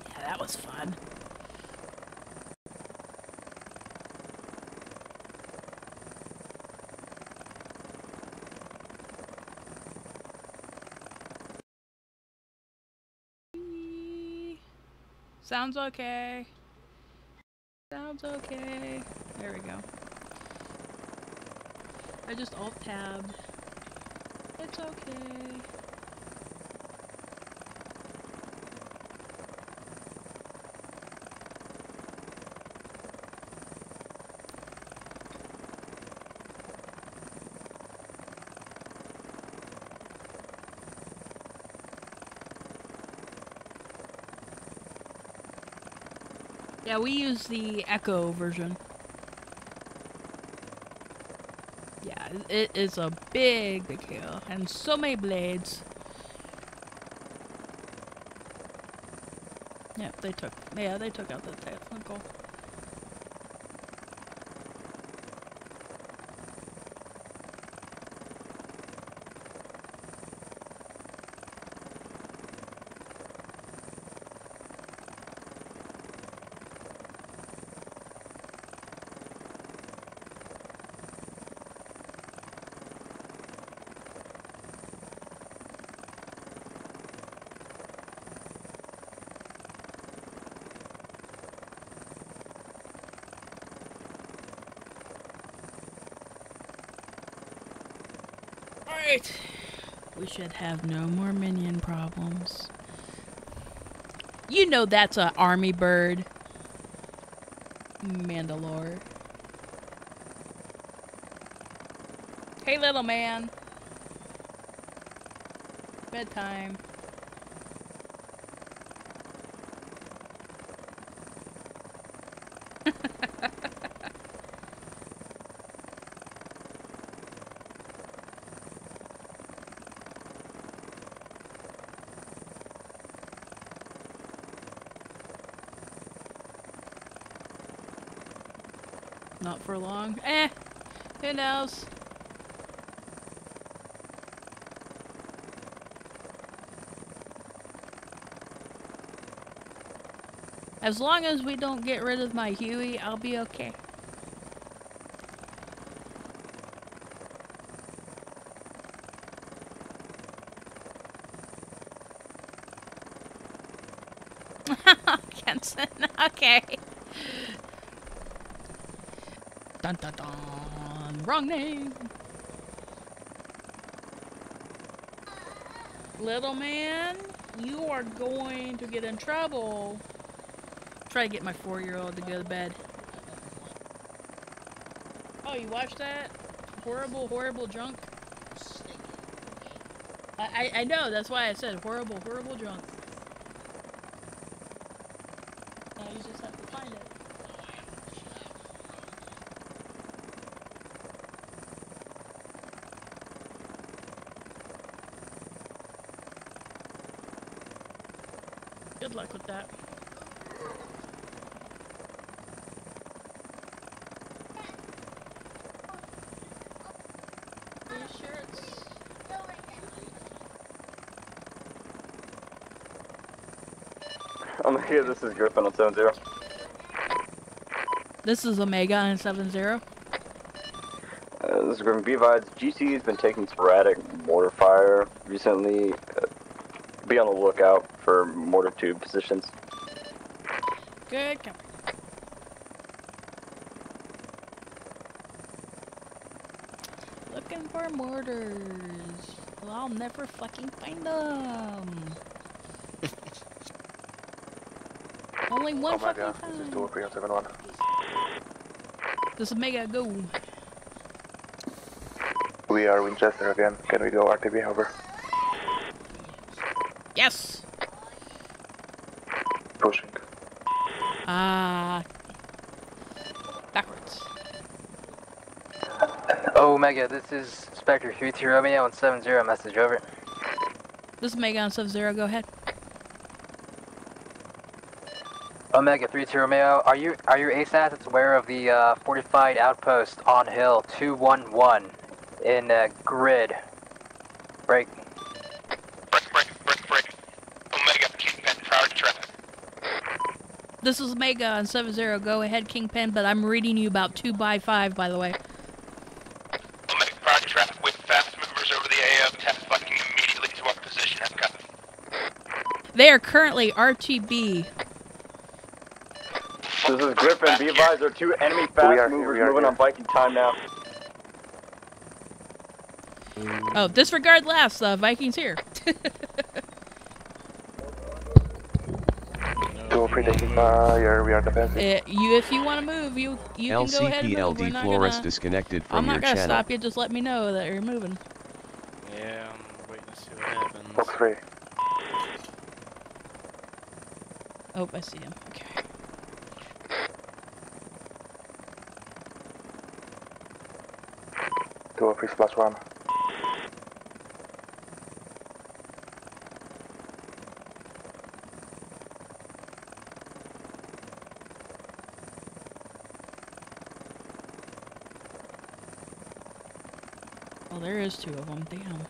Yeah, that was fun. Sounds okay. Sounds okay. There we go. I just alt-tabbed. It's okay. Yeah, we use the Echo version. Yeah, it is a big kill, and so many blades. Yep, they took out the technical. Alright. We should have no more minion problems. You know that's a army bird. Mandalore. Hey, little man. Bedtime. Not for long. Who knows? As long as we don't get rid of my Huey, I'll be okay. Kenson, okay. Dun dun dun. Wrong name. Little man, you are going to get in trouble. Try to get my 4-year-old to go to bed. Oh, you watched that? Horrible, horrible junk? I know, that's why I said horrible, horrible junk. Now you just have to find it. Good luck with that. Are you sure it's... Omega, this is Griffin on 7-0. This is Omega on 7-0. This is Griffin. Be advised, GC has been taking sporadic mortar fire recently. Be on the lookout for mortar tube positions. Good copy. Looking for mortars. Well, I'll never fucking find them. Only one fucking Omega, time. this is 20371. This is Omega, go. We are Winchester again. Can we go RTB over? Yes! Pushing. Backwards. Omega, this is Spectre 3-2 Romeo on 7-0, message over. This is Omega on 7-0, go ahead. Omega 3-2 Romeo, are your ASAS aware of the fortified outpost on hill 211 in grid? Break. Break. Omega, Kingpin, priority traffic. This is Omega on 7-0, go ahead, Kingpin, but I'm reading you about 2x5, by the way. Omega, priority traffic with fast movers over the AO, tap Viking immediately to our position, have cover. They are currently RTB. This is Griffin. Be advised, there are 2 enemy fast movers moving on Viking time now. Oh, disregard last, Vikings here. 203 taking fire, we are defensive. If you want to move, you can go ahead and move. LCPLD Flores disconnected from I'm your not gonna channel. stop you, just let me know that you're moving. Yeah, I'm waiting to see what happens. Box 3. Oh, I see him. Okay. Two of his +1. Oh, there is 2 of them. Damn.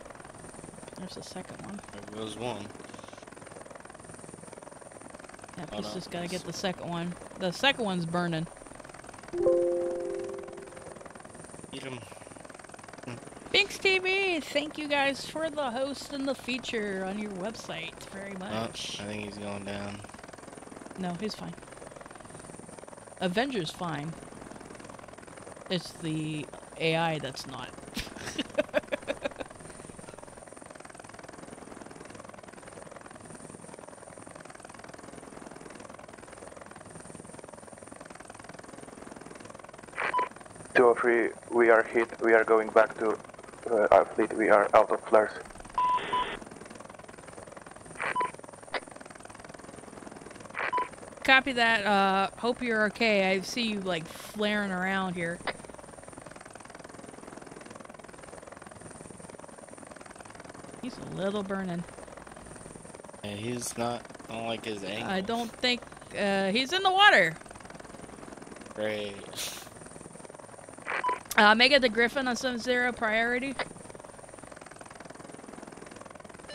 There's the second one. There was one. Yeah, he's just gotta get the second one. The second one's burning. Eat him. Binks TV, thank you guys for the host and the feature on your website very much. I think he's going down. No, he's fine. Avenger's fine. It's the AI that's not. Two or three, we are hit. We are going back to our fleet. We are out of flares. Copy that. Hope you're okay. I see you like flaring around here. He's a little burning. Yeah, he's not. I don't like his angle. I don't think he's in the water. Great. Mega the Griffin on 7-0 priority.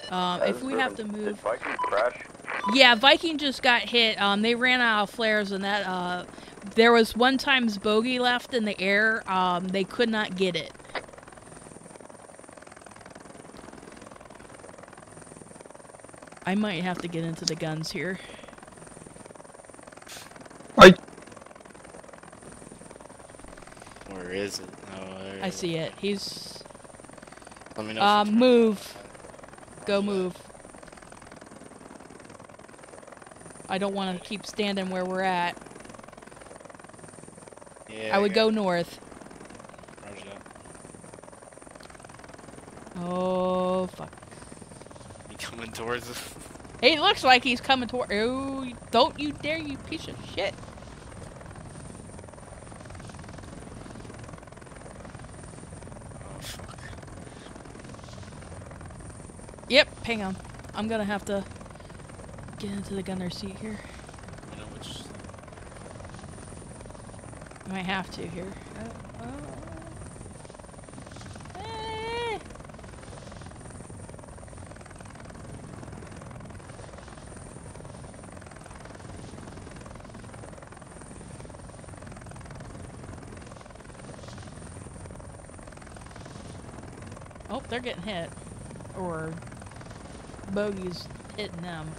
If we have to move. Did Viking crash? Yeah, Viking just got hit. They ran out of flares, and that there was one times bogey left in the air. They could not get it. I might have to get into the guns here. Where is it? Oh, there I see it. He's. Let me know. Move. Go move. I don't want to keep standing where we're at. Yeah, I would go north. Roger that. Oh, fuck. He coming towards us? It looks like he's coming toward. Oh, don't you dare, you piece of shit. Oh, fuck. Yep, hang on. I'm gonna have to get into the gunner seat here. I know which. I might have to here. Eh. Oh, they're getting hit. Or bogeys hitting them.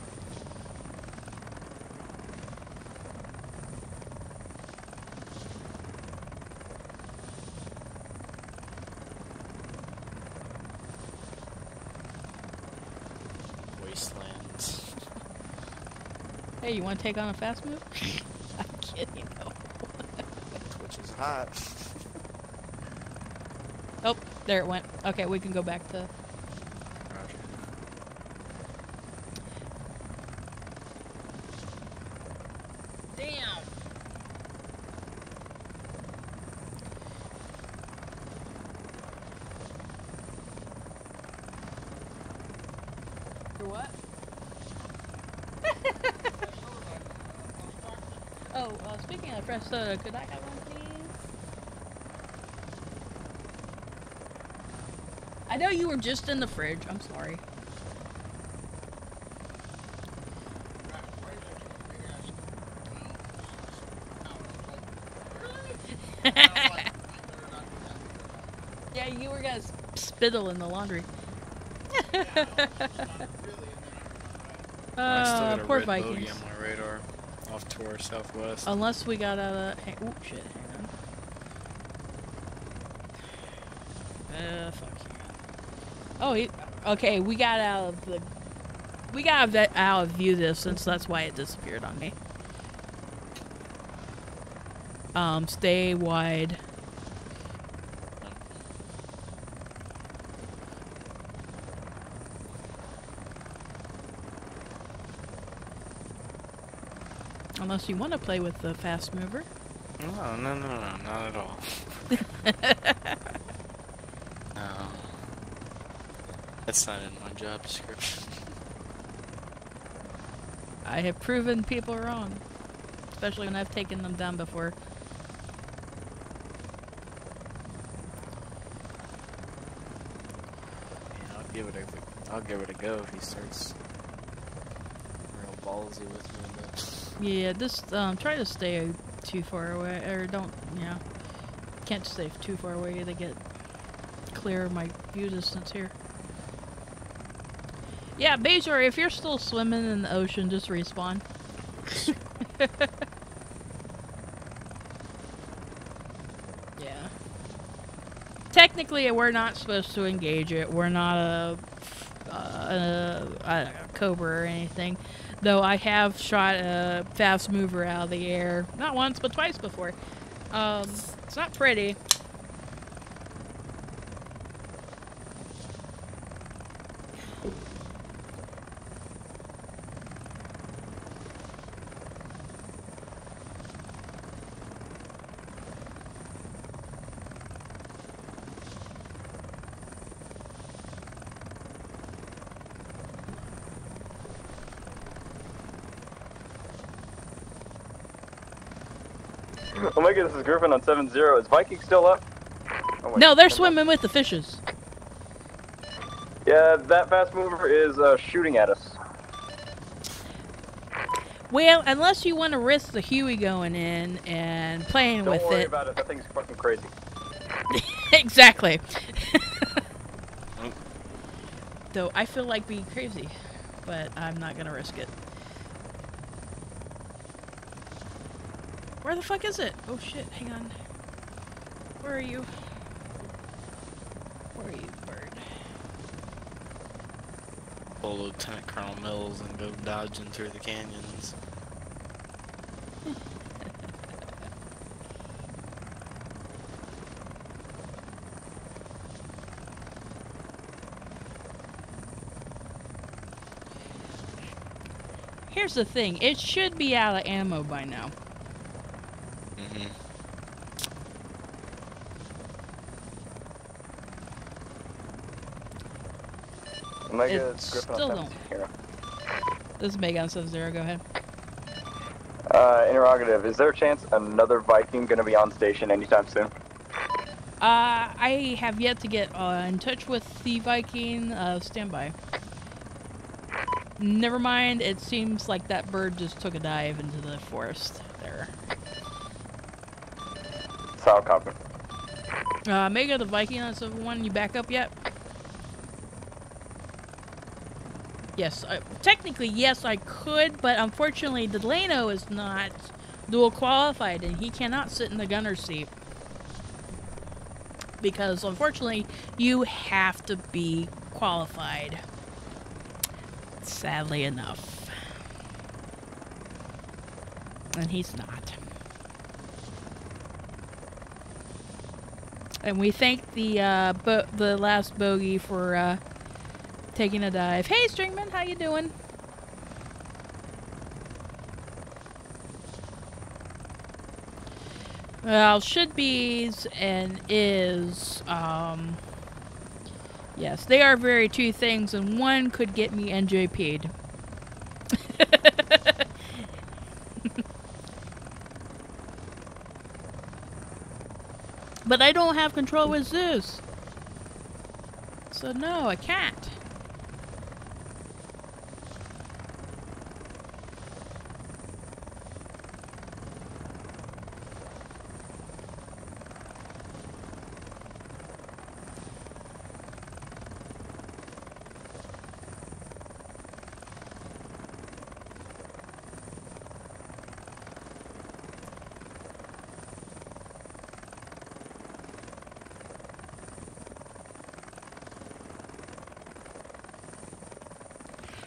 Wastelands. Hey, you want to take on a fast move? I'm kidding, no. Which is hot. Oh, there it went. Okay, we can go back to... Roger. Damn! For what? Oh, speaking of fresh soda, could I have one, please? I know you were just in the fridge. I'm sorry. Yeah, you were gonna spittle in the laundry. I still got a Poor red Vikings. bogey on my radar, off to our southwest. Unless we got out of. Oh shit! Hang on. Fuck you. Oh, okay. We got out of the. We got out of view distance. That's why it disappeared on me. Stay wide. Unless you want to play with the fast mover. No, not at all. No. That's not in my job description. I have proven people wrong. Especially when I've taken them down before. Yeah, I'll give it a go if he starts real ballsy with me, but... Yeah, just try to stay too far away, or don't, yeah. Can't stay too far away to get clear of my view distance here. Yeah, Bajor, if you're still swimming in the ocean, just respawn. Yeah. Technically, we're not supposed to engage it. We're not a Cobra or anything. Though I have shot a fast mover out of the air. Not once, but twice before. It's not pretty. Oh my god, this is Griffin on 7-0. Is Viking still up? Oh no, they're swimming with the fishes. Yeah, that fast mover is shooting at us. Well, unless you want to risk the Huey going in and playing with it. Don't worry about it. That thing's fucking crazy. Exactly. Though I feel like being crazy, but I'm not gonna risk it. Where the fuck is it? Oh shit, hang on. Where are you? Where are you, bird? Pull Lieutenant Colonel Mills and go dodging through the canyons. Here's the thing, it should be out of ammo by now. Omega, It still don't. This is Mega on 7-0, go ahead. Interrogative, is there a chance another Viking gonna be on station anytime soon? I have yet to get in touch with the Viking. Stand by. Never mind, it seems like that bird just took a dive into the forest there. Solid copy. Mega, the Viking on 7-1, you back up yet? Yes, technically yes I could, but unfortunately Delano is not dual qualified and he cannot sit in the gunner's seat. Because unfortunately you have to be qualified. Sadly enough. And he's not. And we thank the last bogey for taking a dive. Hey Stringman, how you doing? Well, should be's and is, yes, they are very two things, and one could get me NJP'd. But I don't have control with Zeus. So no, I can't.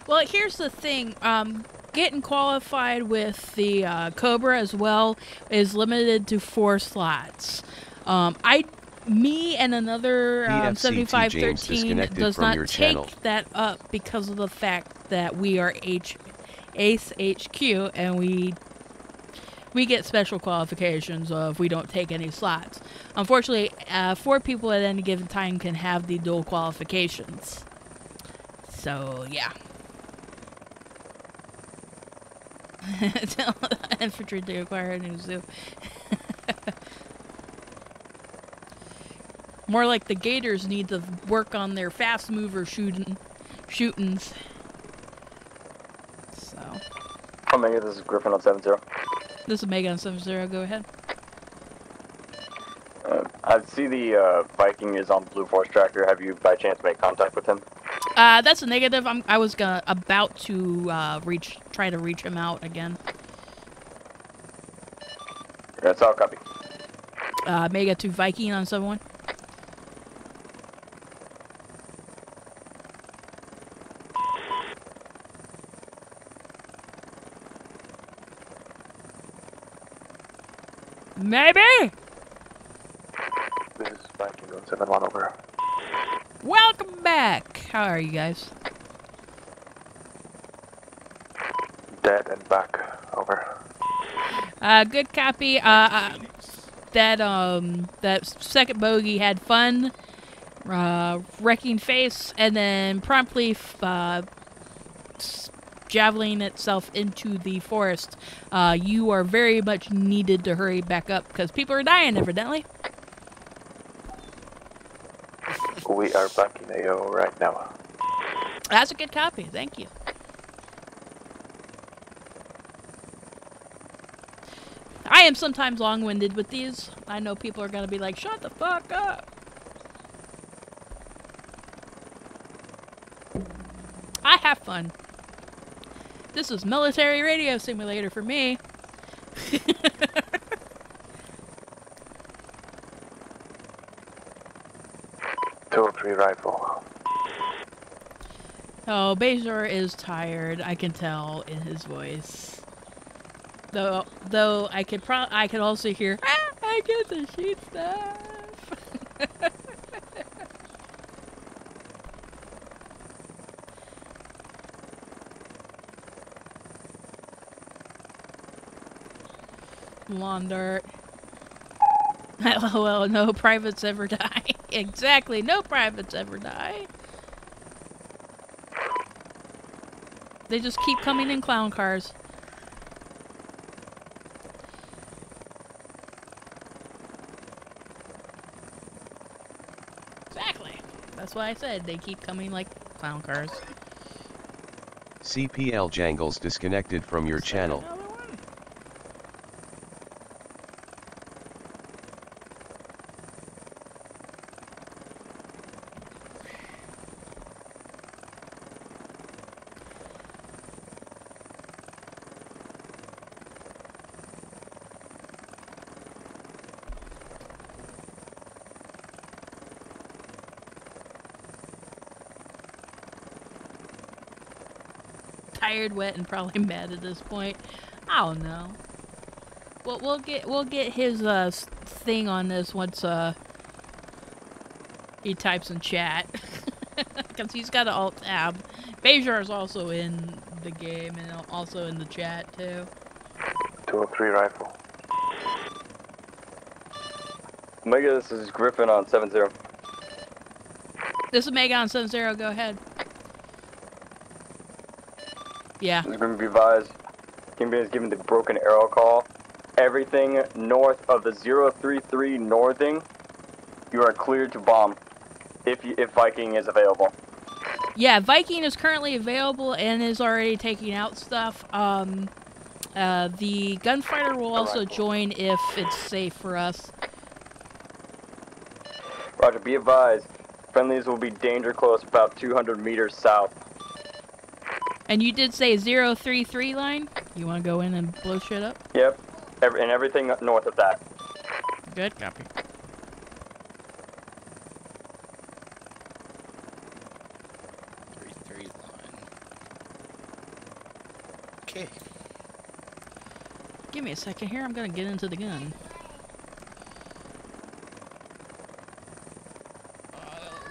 Well, here's the thing. Getting qualified with the Cobra as well is limited to 4 slots. Me and another 7513 does not take that up because of the fact that we are Ace HQ and we get special qualifications if we don't take any slots. Unfortunately, 4 people at any given time can have the dual qualifications. So, yeah. Tell infantry to acquire a new zoo. More like the Gators need to work on their fast mover shootings. So. Omega, this is Griffin on 7-0. This is Mega on 7-0, go ahead. I see the Viking is on Blue Force Tracker. Have you by chance made contact with him? That's a negative. I was about to try to reach him out again. That's all, copy. Mega to Viking on 7-1. Maybe. This is Viking on 7-1 over. Welcome back. How are you guys? Dead and back. Over. Good copy. That second bogey had fun, wrecking face, and then promptly javeling itself into the forest. You are very much needed to hurry back up because people are dying, evidently. We are back in AO right now. That's a good copy. Thank you. I am sometimes long-winded with these. I know people are gonna be like, shut the fuck up. I have fun. This is military radio simulator for me. 203 rifle. Oh, Bejor is tired. I can tell in his voice. Though I could also hear, I get to shoot stuff. Lawn dart. Well, no privates ever die. Exactly, no privates ever die. They just keep coming in clown cars. Exactly. That's why I said they keep coming like clown cars. CPL Jangles disconnected from your channel. Tired, wet, and probably mad at this point. I don't know. Well, we'll get his thing on this once he types in chat, because he's got an alt tab. Bejor is also in the game and also in the chat too. 203 rifle. Omega, this is Griffin on 70. This is Omega on 70. Go ahead. Yeah. This is going to be advised. Kingpin is giving the broken arrow call. Everything north of the 033 northing, you are cleared to bomb if Viking is available. Yeah, Viking is currently available and is already taking out stuff. The gunfighter will also join if it's safe for us. Roger, be advised. Friendlies will be danger close about 200 meters south. And you did say 033 line? You want to go in and blow shit up? Yep. And everything north of that. Good, copy. Okay. Give me a second here. I'm gonna get into the gun.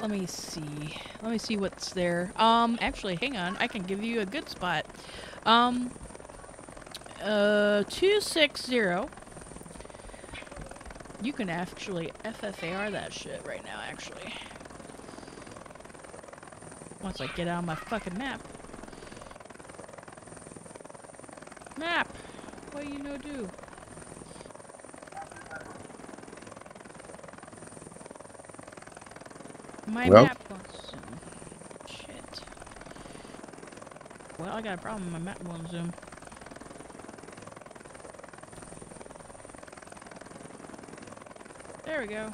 Let me see. Let me see what's there. Actually, hang on. I can give you a good spot. 260. You can actually FFAR that shit right now, actually. Once I get out of my fucking map. Map! What do you know do? My map won't zoom. Shit. Well, I got a problem. My map won't zoom. There we go.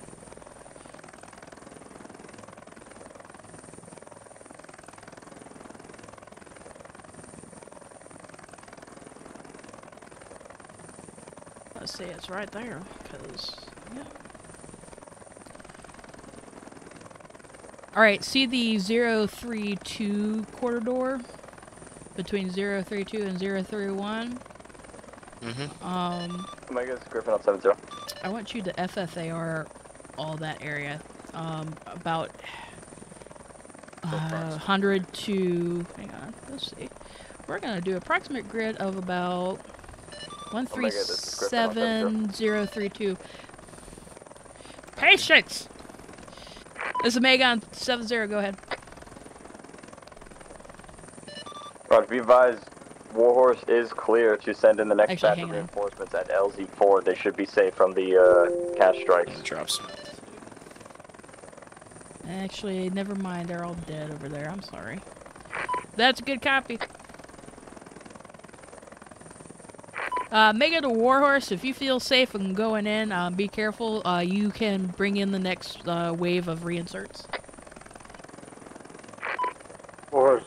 Let's see, it's right there, because, yeah. Alright, see the 032 corridor between 032 and 031? Omega, Griffin on 70. I want you to FFAR all that area. About 100 to, hang on, let's see. We're gonna do approximate grid of about 137032. Patience! This is Omega on 70, go ahead. Roger, be advised, Warhorse is clear to send in the next batch of reinforcements at LZ4. They should be safe from the cash strikes. Drops. Actually, never mind, they're all dead over there, I'm sorry. That's a good copy. Mega to Warhorse, if you feel safe and going in, be careful. You can bring in the next wave of reinserts. Warhorse.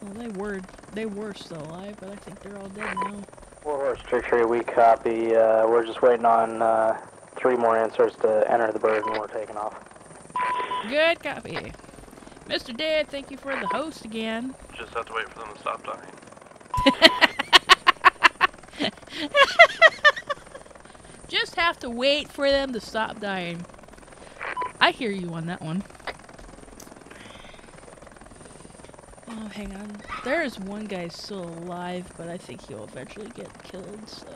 Well, they were still alive, but I think they're all dead now. Warhorse, Tree, we copy. We're just waiting on 3 more inserts to enter the bird, and we're taking off. Good copy. Mr. Dead, thank you for the host again. Just have to wait for them to stop dying. Just have to wait for them to stop dying. I hear you on that one. Oh, hang on. There is one guy still alive, but I think he'll eventually get killed, so...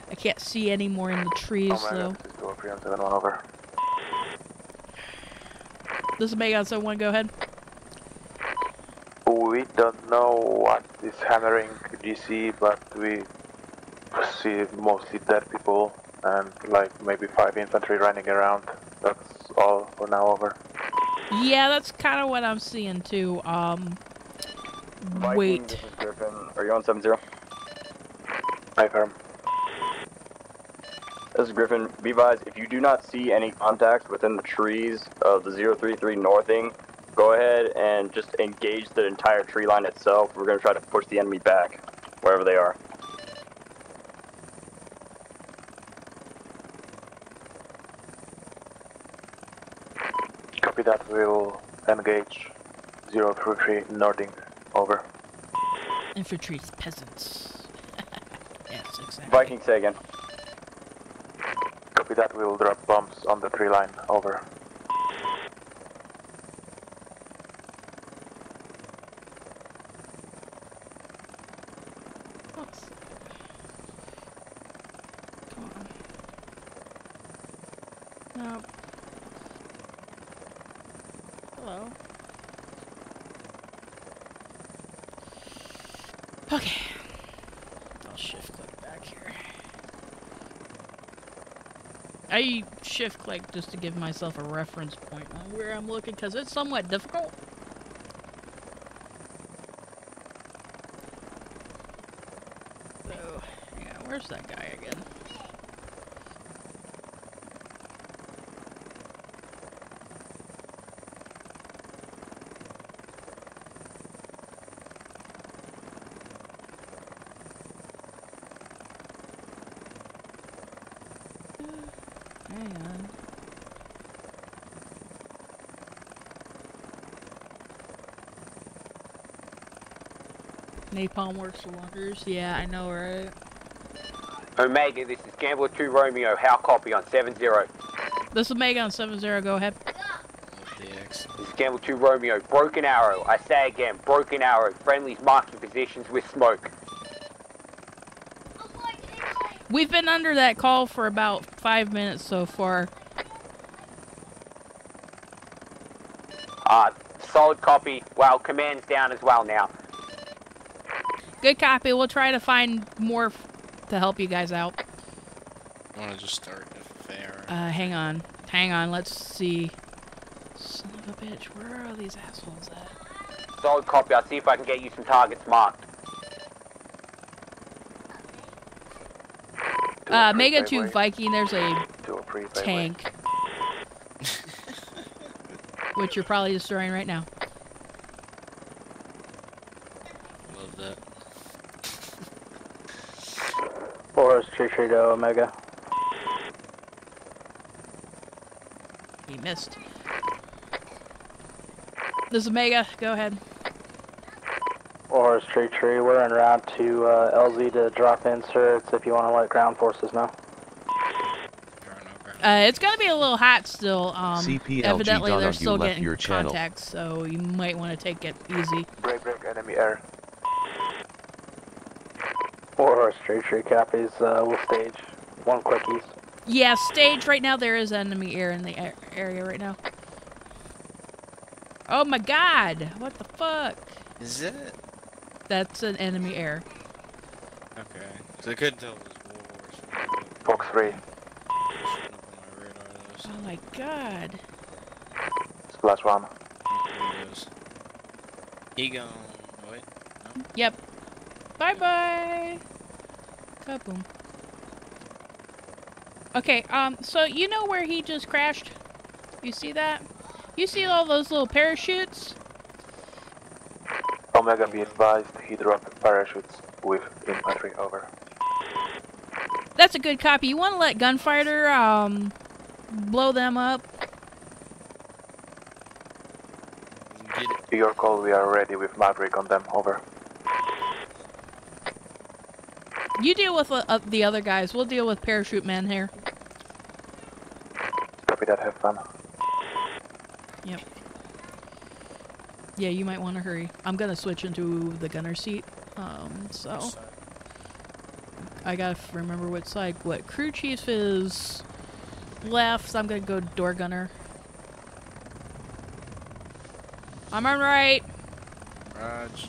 I can't see any more in the trees, so... Over. This is Megan, so go ahead. We don't know what is hammering GC, but we see mostly dead people and like maybe 5 infantry running around. That's all for now, over. Yeah, that's kind of what I'm seeing too. Viking, wait. This is Griffin. Are you on 7-0? Hi, firm. This is Griffin. Be advised, if you do not see any contacts within the trees of the 033 northing, go ahead and just engage the entire tree line itself. We're going to try to push the enemy back, wherever they are. Copy that, we'll engage 033 northing, over. Infantry peasants. Yes, exactly. Viking, say again. Copy that, we'll drop bombs on the tree line, over. Come on. No. Hello. Okay. I'll shift click back here. I shift click just to give myself a reference point on where I'm looking because it's somewhat difficult. So, yeah, where's that guy again? Hang on. Napalm works for walkers. Yeah, I know, right? Omega, this is Gamble 2 Romeo. How copy on 7-0? This is Omega on 7-0. Go ahead. This is Gamble 2 Romeo. Broken arrow. I say again, broken arrow. Friendlies marking positions with smoke. We've been under that call for about 5 minutes so far. Solid copy. Well, command's down as well now. Good copy. We'll try to find more to help you guys out. I want to just start FTX. Hang on. Hang on. Let's see. Son of a bitch. Where are all these assholes at? Solid copy. I'll see if I can get you some targets marked. Mega 2 Viking, there's a tank. Which you're probably destroying right now. Love that. Forest Tree to Omega. He missed. This is Omega, go ahead. Forest Tree, we're en route to LZ to drop inserts if you want to let ground forces know. It's gonna be a little hot still. CPLG Evidently they're Donald, still getting your channel. contacts, so you might want to take it easy. Break, enemy air. Forest Tree copies. We'll stage. 1 quick east. Yeah, stage right now. There is enemy air in the area right now. Oh my god! What the fuck? Is it? That's an enemy air. Okay. So I couldn't tell it was Warhorse. Fox 3. Oh my god. Splash 1. He gone. Oh wait. No. Yep. Bye-bye. Kaboom. Okay, so you know where he just crashed? You see that? You see all those little parachutes? Omega, be advised, he dropped parachutes with infantry, over. That's a good copy. You want to let Gunfighter, blow them up? To your call, we are ready with Maverick on them, over. You deal with the other guys. We'll deal with Parachute Man here. Copy that, have fun. Yep. Yeah, you might want to hurry. I'm gonna switch into the gunner seat. So I gotta remember which side. What crew chief is left? So I'm gonna go door gunner. I'm on right. Raj.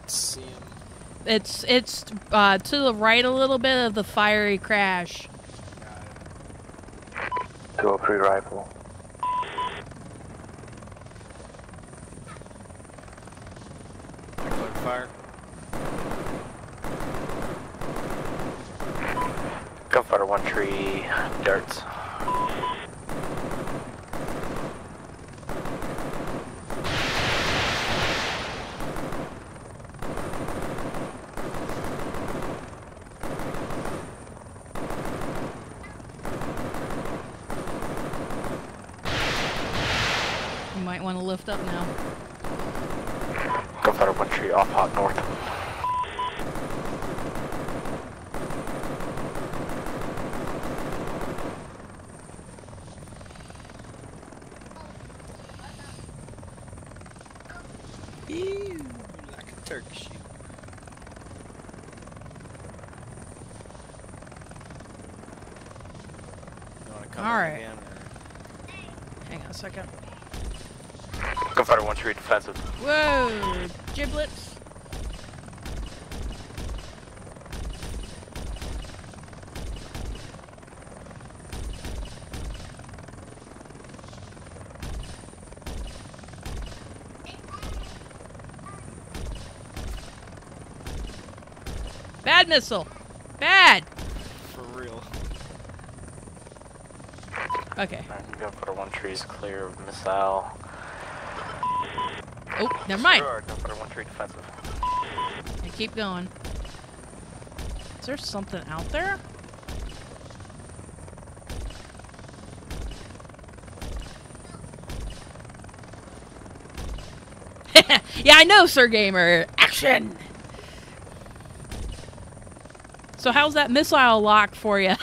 See him. It's to the right a little bit of the fiery crash. 203 rifle. Fire. Gunfighter 1 tree, darts. You might want to lift up now. Gunfighter 1 tree off hot north. Ew, like a turkey shoot. You wanna come All in right. again, or? Hang on a second. Gunfighter 1 tree defensive. Whoa! Giblets. Bad missile! Bad! For real. Okay. Gunfighter 1 tree is clear of missile. Oh, never mind. Gunfighter 1 tree defensive. I keep going. Is there something out there? Yeah, I know, Sir Gamer. Action! So how's that missile lock for you?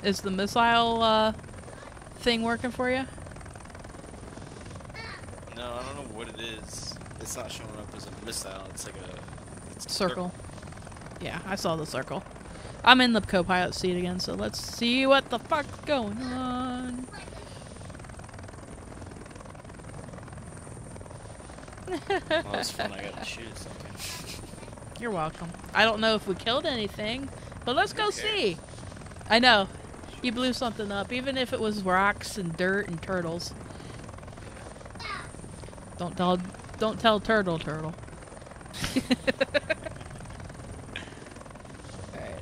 Is the missile thing working for you? No, I don't know what it is. It's not showing up as a missile. It's like a Circle. Yeah, I saw the circle. I'm in the co-pilot seat again, so let's see what the fuck's going on. Well, it's fun. I got to shoot something. You're welcome. I don't know if we killed anything, but let's go see. I know. You blew something up, even if it was rocks and dirt and turtles. Don't tell Turtle.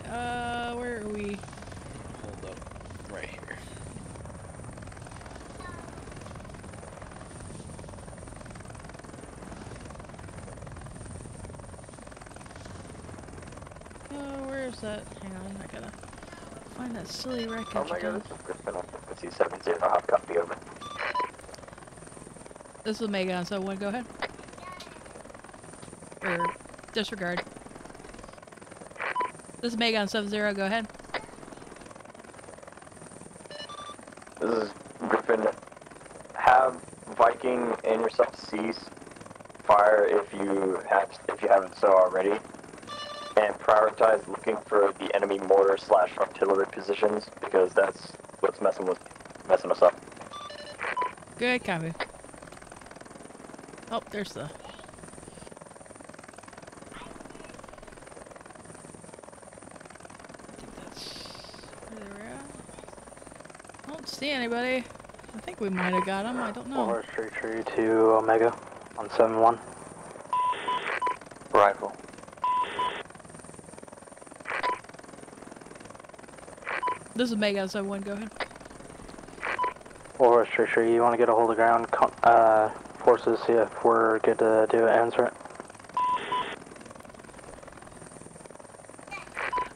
Alright, where are we? Hold up. Right here. Where's that? Hang on, I gotta find that silly wreckage. Oh my god, this is Griffin on frequency 70, hot copy, over. This is Megan, so one, go ahead. Or disregard. This is Megan 70, go ahead. This is Griffin. Have Viking and yourself cease fire if you haven't so already. And prioritize looking for the enemy mortar / artillery positions because that's what's messing us up. Good copy. Oh, there's the... I don't see anybody. I think we might have got him. I don't know. Horse tree to Omega on 7-1. Rifle. This is Omega 7-1. Go ahead. Horse tree, you want to get a hold of ground forces, see if we're good to do an answer.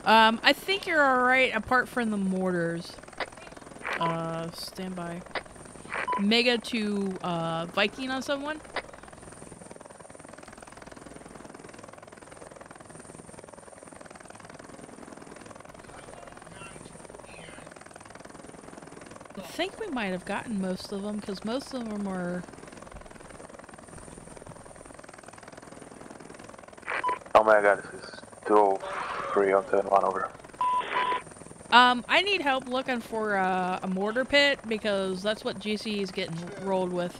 I think you're alright apart from the mortars. Stand by. Mega to Viking on someone. I think we might have gotten most of them because most of them are. Oh my god, this is 203 on 7-1 over. I need help looking for a mortar pit because that's what GC is getting rolled with.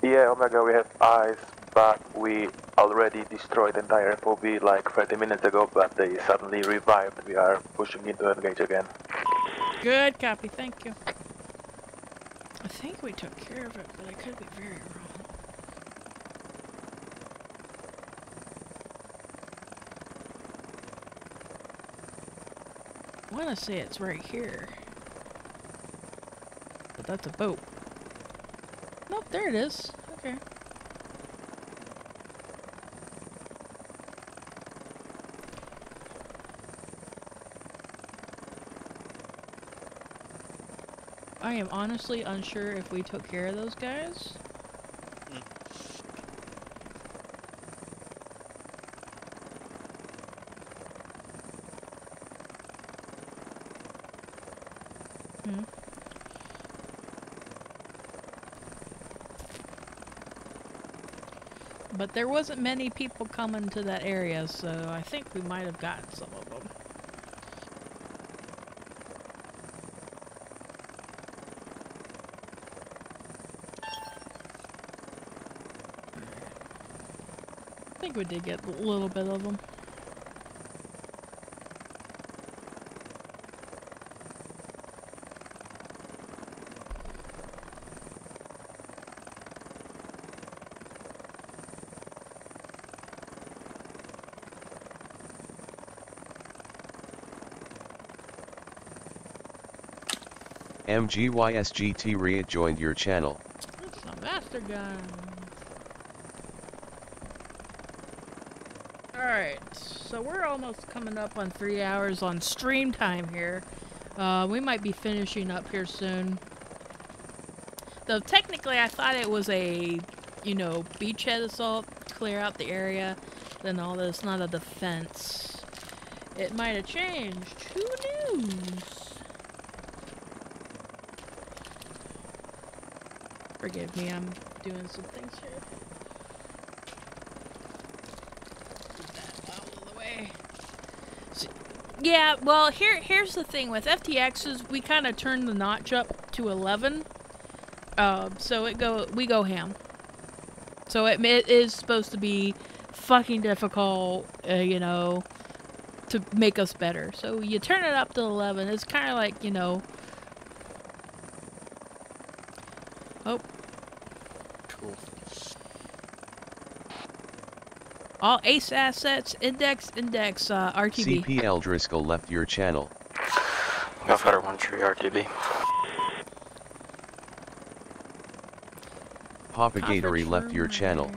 Yeah, Omega, we have eyes, but we already destroyed the entire FOB like 30 minutes ago, but they suddenly revived. We are pushing into engage again. Good copy, thank you. I think we took care of it, but I could be very wrong. I want to say it's right here. But that's a boat. Nope, there it is. Okay. I am honestly unsure if we took care of those guys. But there wasn't many people coming to that area, so I think we might have gotten some of them. I think we did get a little bit of them. MGYSGT rejoined your channel. That's a master gun. Alright, so we're almost coming up on 3 hours on stream time here. We might be finishing up here soon. Though technically I thought it was a, you know, beachhead assault, clear out the area, then all this, not a defense. It might have changed. Who knows? Forgive me, I'm doing some things here. Get that out of the way. So, yeah, well, here's the thing with FTXs, we kind of turn the notch up to 11. So we go ham. So it is supposed to be fucking difficult, you know, to make us better. So you turn it up to 11. It's kind of like, you know. Oh. Cool. All ACE assets, index, RTB. CPL Driscoll left your channel. Go for 1 tree RTB. Papa Gatory left your channel.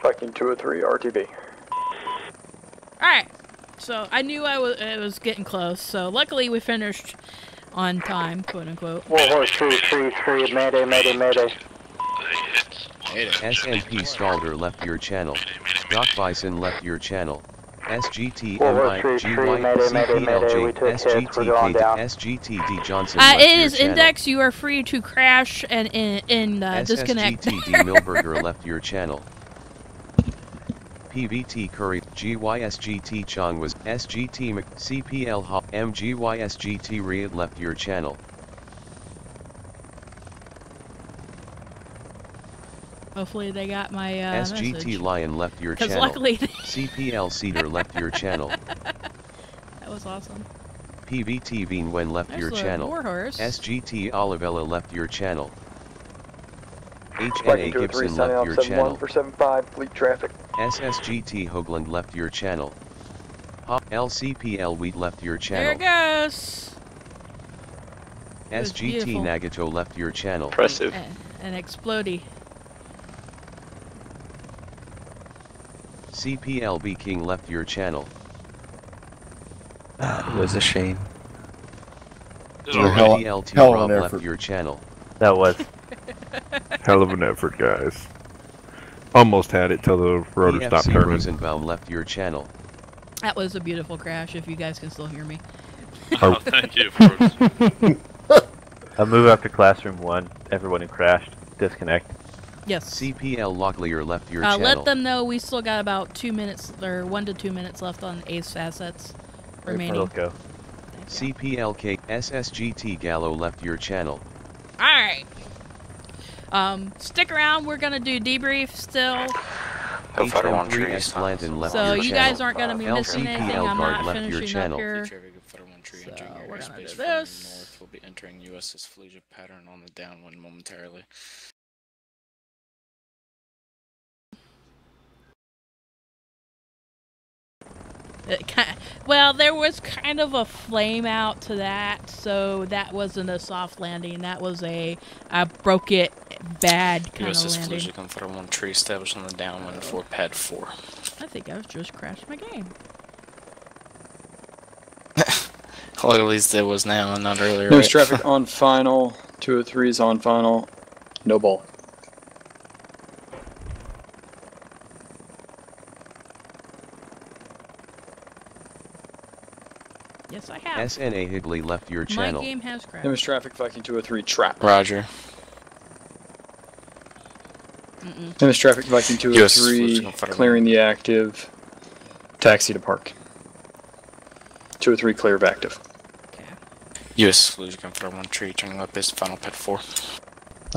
Viking 203 RTB. Alright, so I knew it was getting close, so luckily we finished on time, quote unquote. Warhorse, tree, mayday. SMP Stalder left your channel. Doc Bison left your channel. SGT SGTD Johnson left it is your index, you are free to crash and disconnect. SGTD Milberger left your channel. PVT Curry, GYSGT Chong was, SGT Mc, CPL Hop, MGYSGT Riyadh left your channel. Hopefully they got my SGT message. Lion left your channel. Luckily CPL Cedar left your channel. That was awesome. PVT Veen left There's your the channel. Warhorse. SGT Olivella left your channel. Viking HNA 203 Gibson signing left off your 71 channel. for 75, fleet traffic. SSGT Hoagland left your channel. LCPL Wheat left your channel. There it goes. SGT Nagato left your channel. Impressive. An explodey. CPLB King left your channel. It was a shame. DLT hell of Rob an left effort. your channel. That was. Hell of an effort, guys. Almost had it till the rotor stopped EFC turning. Rosenbaum left your channel. That was a beautiful crash, if you guys can still hear me. Oh, thank you, folks. A move after classroom 1. Everyone who crashed, disconnect. Yes. CPL Locklear left your channel. Let them know we still got about 2 minutes, or 1 to 2 minutes left on ACE assets remaining. Go. CPLK SSGT Gallo left your channel. Alright. Stick around, we're gonna do debrief still. HM3S Blanton left So your you channel. guys aren't gonna be missing anything. LCPL I'm Guard not left your finishing up channel. here. So we're gonna do this. this. North will be entering USS Fallujah pattern on the downwind momentarily. Well, there was kind of a flame out to that, so that wasn't a soft landing. That was a I broke it bad kind of USS landing. Fallujah confirmed 1 tree established on the downwind for pad 4. I think I just crashed my game. Well, at least it was now and not earlier. Nose right? traffic on final. 203 is on final. No ball. Yes, I have. SNA Higley left your channel. My game has crashed. Nose traffic Viking 203 trap. Roger. Nose traffic Viking 203 clearing the active. Taxi to park. 203 clear of active. USS Fallujah confirmed 1 tree turning left base to final pad 4.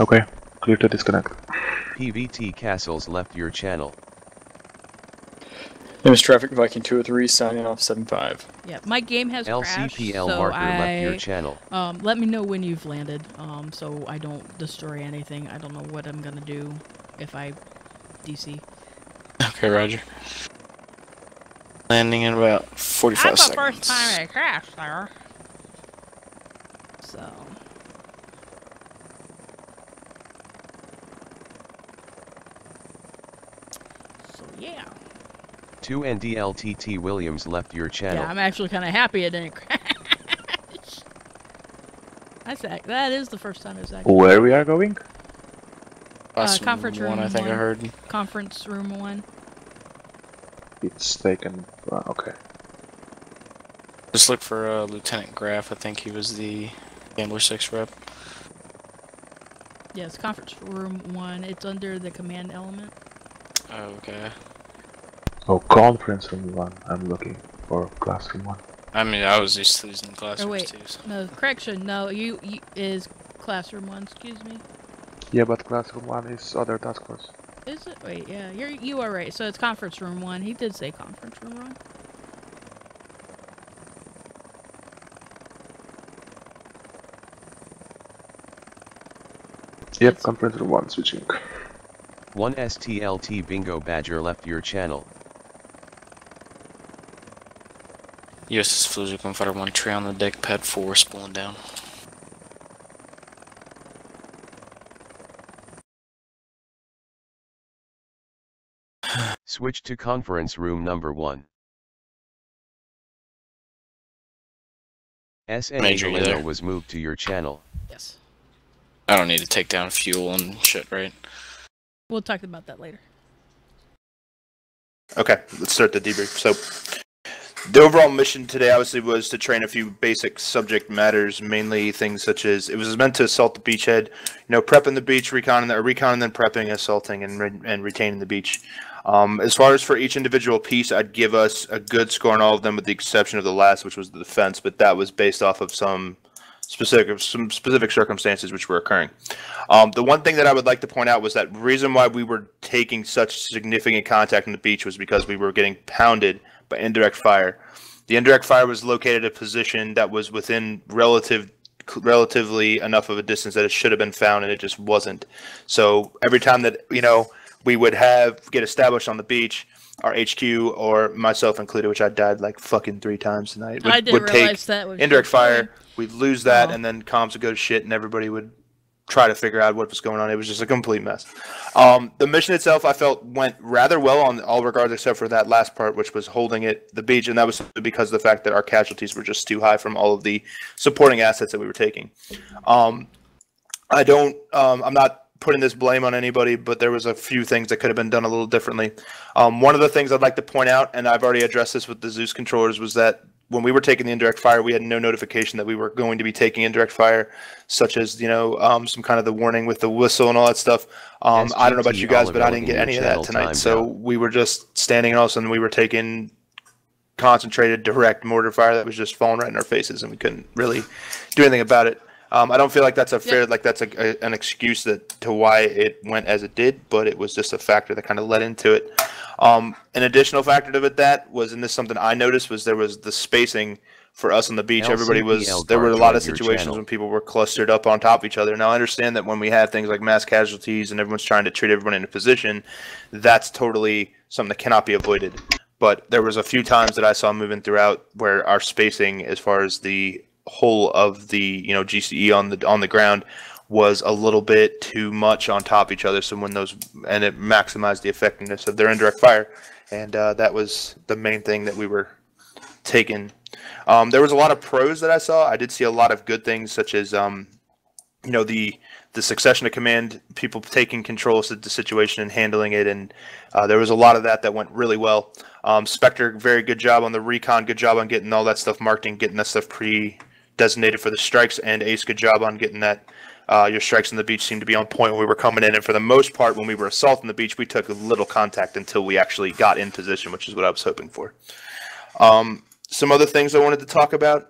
Okay, clear to disconnect. PVT Castles left your channel. Nose traffic Viking 203 signing off 75. Yeah, my game has crashed, LCPL so Marker left your channel. Let me know when you've landed, so I don't destroy anything. I don't know what I'm gonna do if I DC. Okay, Roger. Landing in about 45 That's seconds. the first time I crashed there. So. So yeah. 2 NDLTT Williams left your channel. Yeah, I'm actually kind of happy it didn't crash. That is the first time it's actually. Where we are going? Conference room 1, I think I heard. Conference room 1. It's taken. Okay. Just look for Lieutenant Graff. I think he was the Gambler 6 rep. Yes, conference room 1. It's under the command element. Okay. Oh, conference room 1. I'm looking for classroom 1. I mean, I was used to using classrooms Oh wait, too. So. no, correction. No, you is classroom 1. Excuse me. Yeah, but classroom 1 is other task force. Is it? Wait, yeah, you are right. So it's conference room 1. He did say conference room 1. Yep, conference room 1 switching. 1 STLT Bingo Badger left your channel. USS Fallujah confirmed 1 tree on the deck, pad 4 spooling down. Switch to conference room number 1. SNA Major, you Galeno there? was moved to your channel. Yes. I don't need to take down fuel and shit, right? We'll talk about that later. Okay, let's start the debrief. So, the overall mission today obviously was to train a few basic subject matters, mainly things such as it was meant to assault the beachhead, prepping the beach, reconning then prepping, assaulting, and retaining the beach. As far as for each individual piece, I'd give us a good score on all of them with the exception of the last, which was the defense, but that was based off of some specific circumstances which were occurring. The one thing that I would like to point out was that the reason why we were taking such significant contact on the beach was because we were getting pounded by indirect fire. The indirect fire was located at a position that was within relatively enough of a distance that it should have been found, and it just wasn't. So every time that, you know, we would get established on the beach, our HQ or myself included, which I died like fucking 3 times tonight, would take indirect fire. We'd lose that, and then comms would go to shit, and everybody would try to figure out what was going on. It was just a complete mess. The mission itself, I felt, went rather well on all regards except for that last part, which was holding the beach, and that was because of the fact that our casualties were just too high from all of the supporting assets that we were taking. I'm not putting this blame on anybody, but there was a few things that could have been done a little differently. One of the things I'd like to point out, and I've already addressed this with the Zeus controllers, was that when we were taking the indirect fire, we had no notification that we were going to be taking indirect fire, such as, you know, some kind of the warning with the whistle and all that stuff. I don't know about you guys, but I didn't get any of that tonight. So we were just standing, and all of a sudden we were taking concentrated direct mortar fire that was just falling right in our faces, and we couldn't really do anything about it. I don't feel like that's a fair, like that's an excuse to why it went as it did, but it was just a factor that kind of led into it. An additional factor to it that was, and this is something I noticed, was there was the spacing for us on the beach. There were a lot of situations when people were clustered up on top of each other. Now I understand that when we have things like mass casualties and everyone's trying to treat everyone in a position, that's totally something that cannot be avoided. But there was a few times that I saw moving throughout where our spacing, as far as the whole of the, you know, GCE on the ground, was a little bit too much on top of each other. So when those, and it maximized the effectiveness of their indirect fire, and that was the main thing that we were taking. There was a lot of pros that I saw. I did see a lot of good things, such as you know, the succession of command, people taking control of the situation and handling it, and there was a lot of that went really well. Spectre, very good job on the recon, good job on getting all that stuff marked and getting that stuff pre-designated for the strikes, and Ace, good job on getting that. Your strikes on the beach seemed to be on point when we were coming in, and for the most part, when we were assaulting the beach, we took little contact until we actually got in position, which is what I was hoping for. Some other things I wanted to talk about.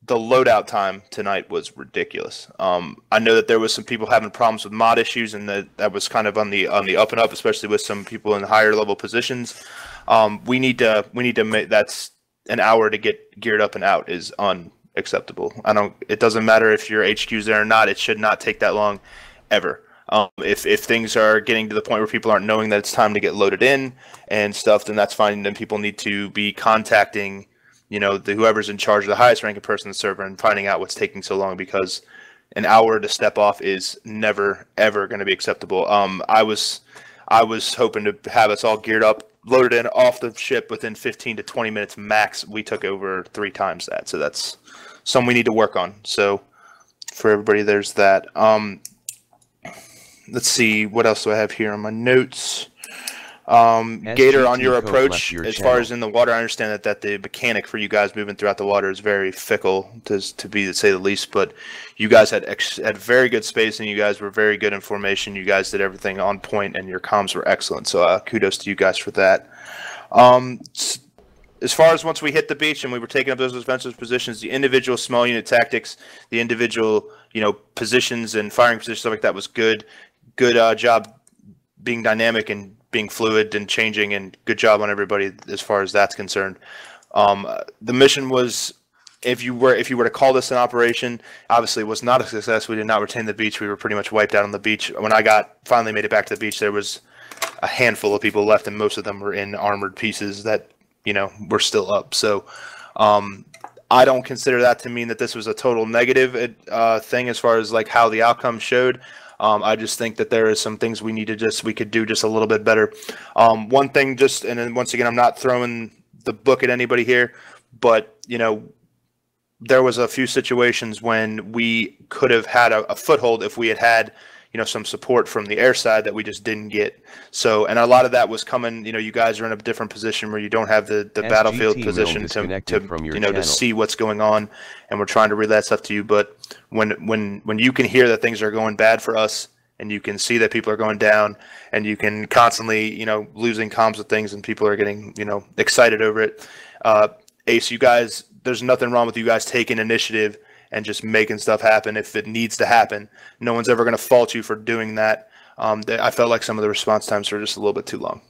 The loadout time tonight was ridiculous. I know that there was some people having problems with mod issues, and that was kind of on the up and up, especially with some people in higher level positions. We need to make that's an hour to get geared up and out is unacceptable. It doesn't matter if your HQ's there or not. It should not take that long, ever. If things are getting to the point where people aren't knowing that it's time to get loaded in and stuff, then that's fine. Then people need to be contacting, you know, whoever's in charge of the highest ranking person in the server and finding out what's taking so long, because an hour to step off is never ever going to be acceptable. I was hoping to have us all geared up, loaded in, off the ship within 15 to 20 minutes max. We took over 3 times that, so that's something we need to work on. So for everybody, there's that. Let's see, what else do I have here on my notes? Gator, on your approach, as far as in the water, I understand that the mechanic for you guys moving throughout the water is very fickle, to say the least, but you guys had very good spacing, you guys were very good in formation, you guys did everything on point, and your comms were excellent, so kudos to you guys for that. As far as once we hit the beach and we were taking up those defensive positions, the individual small unit tactics, the individual, you know, positions and firing positions, stuff like that was good. Good job being dynamic and being fluid and changing, and good job on everybody as far as that's concerned. The mission was, if you were to call this an operation, obviously it was not a success. We did not retain the beach. We were pretty much wiped out on the beach. When I finally made it back to the beach, there was a handful of people left, and most of them were in armored pieces that, you know, were still up. So I don't consider that to mean that this was a total negative thing as far as like how the outcome showed. I just think that there is some things we could do just a little bit better. One thing, and then once again, I'm not throwing the book at anybody here, but, you know, there was a few situations when we could have had a foothold if we had, you know, some support from the air side that we just didn't get. So, and a lot of that was coming, you know, you guys are in a different position where you don't have the battlefield position to see what's going on, and we're trying to relay that stuff to you. But when you can hear that things are going bad for us, and you can see that people are going down, and you can constantly, you know, losing comms with things, and people are getting, you know, excited over it. Ace, you guys, there's nothing wrong with you guys taking initiative and just making stuff happen if it needs to happen. No one's ever going to fault you for doing that. I felt like some of the response times were just a little bit too long.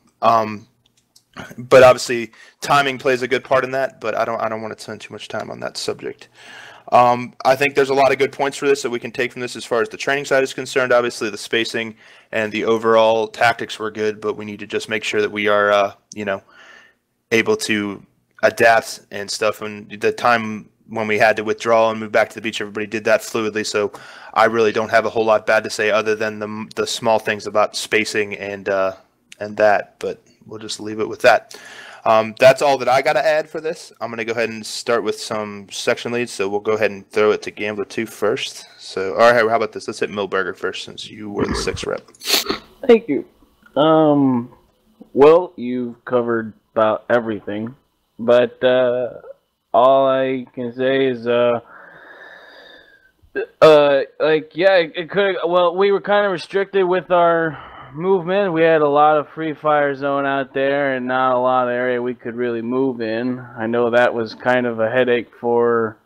But obviously, timing plays a good part in that. But I don't want to spend too much time on that subject. I think there's a lot of good points for this that we can take from this as far as the training side is concerned. Obviously, the spacing and the overall tactics were good, but we need to just make sure that we are, you know, able to adapt and stuff. And the time when we had to withdraw and move back to the beach, everybody did that fluidly. So I really don't have a whole lot bad to say other than the small things about spacing and that. But we'll just leave it with that. That's all that I got to add for this. I'm going to go ahead and start with some section leads. So we'll go ahead and throw it to Gambler 2 first. So, all right, how about this? Let's hit Milberger first since you were the 6th rep. Thank you. Well, you've covered about everything, but all I can say is, like, yeah, it could. Well, we were kind of restricted with our movement. We had a lot of free fire zone out there and not a lot of area we could really move in. I know that was kind of a headache for,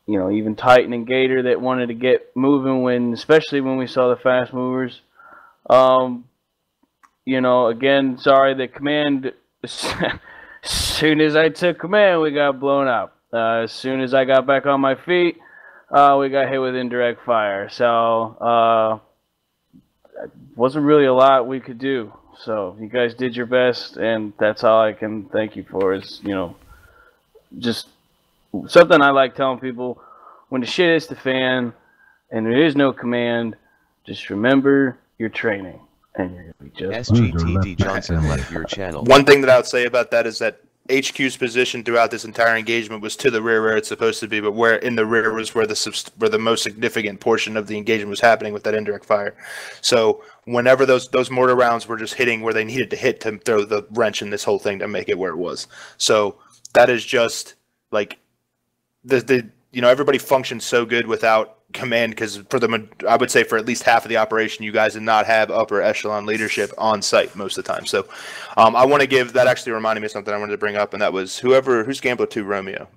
you know, even Titan and Gator that wanted to get moving especially when we saw the fast movers. You know, again, sorry, the command, as soon as I took command, we got blown up. As soon as I got back on my feet, we got hit with indirect fire. So, wasn't really a lot we could do. So you guys did your best, and that's all I can thank you for. Is, you know, just something I like telling people: when the shit hits the fan and there is no command, just remember your training, and you're gonna be just SGTD Johnson left your channel. One thing that I would say about that is that HQ's position throughout this entire engagement was to the rear where it's supposed to be, but where in the rear was where the most significant portion of the engagement was happening with that indirect fire. So whenever those mortar rounds were just hitting where they needed to hit to throw the wrench in this whole thing to make it where it was. So that is just like the you know, everybody functions so good without command, because for I would say for at least half of the operation, you guys did not have upper echelon leadership on site most of the time. So I want to give that, actually reminded me of something I wanted to bring up, and that was who's Gambler 2 Romeo.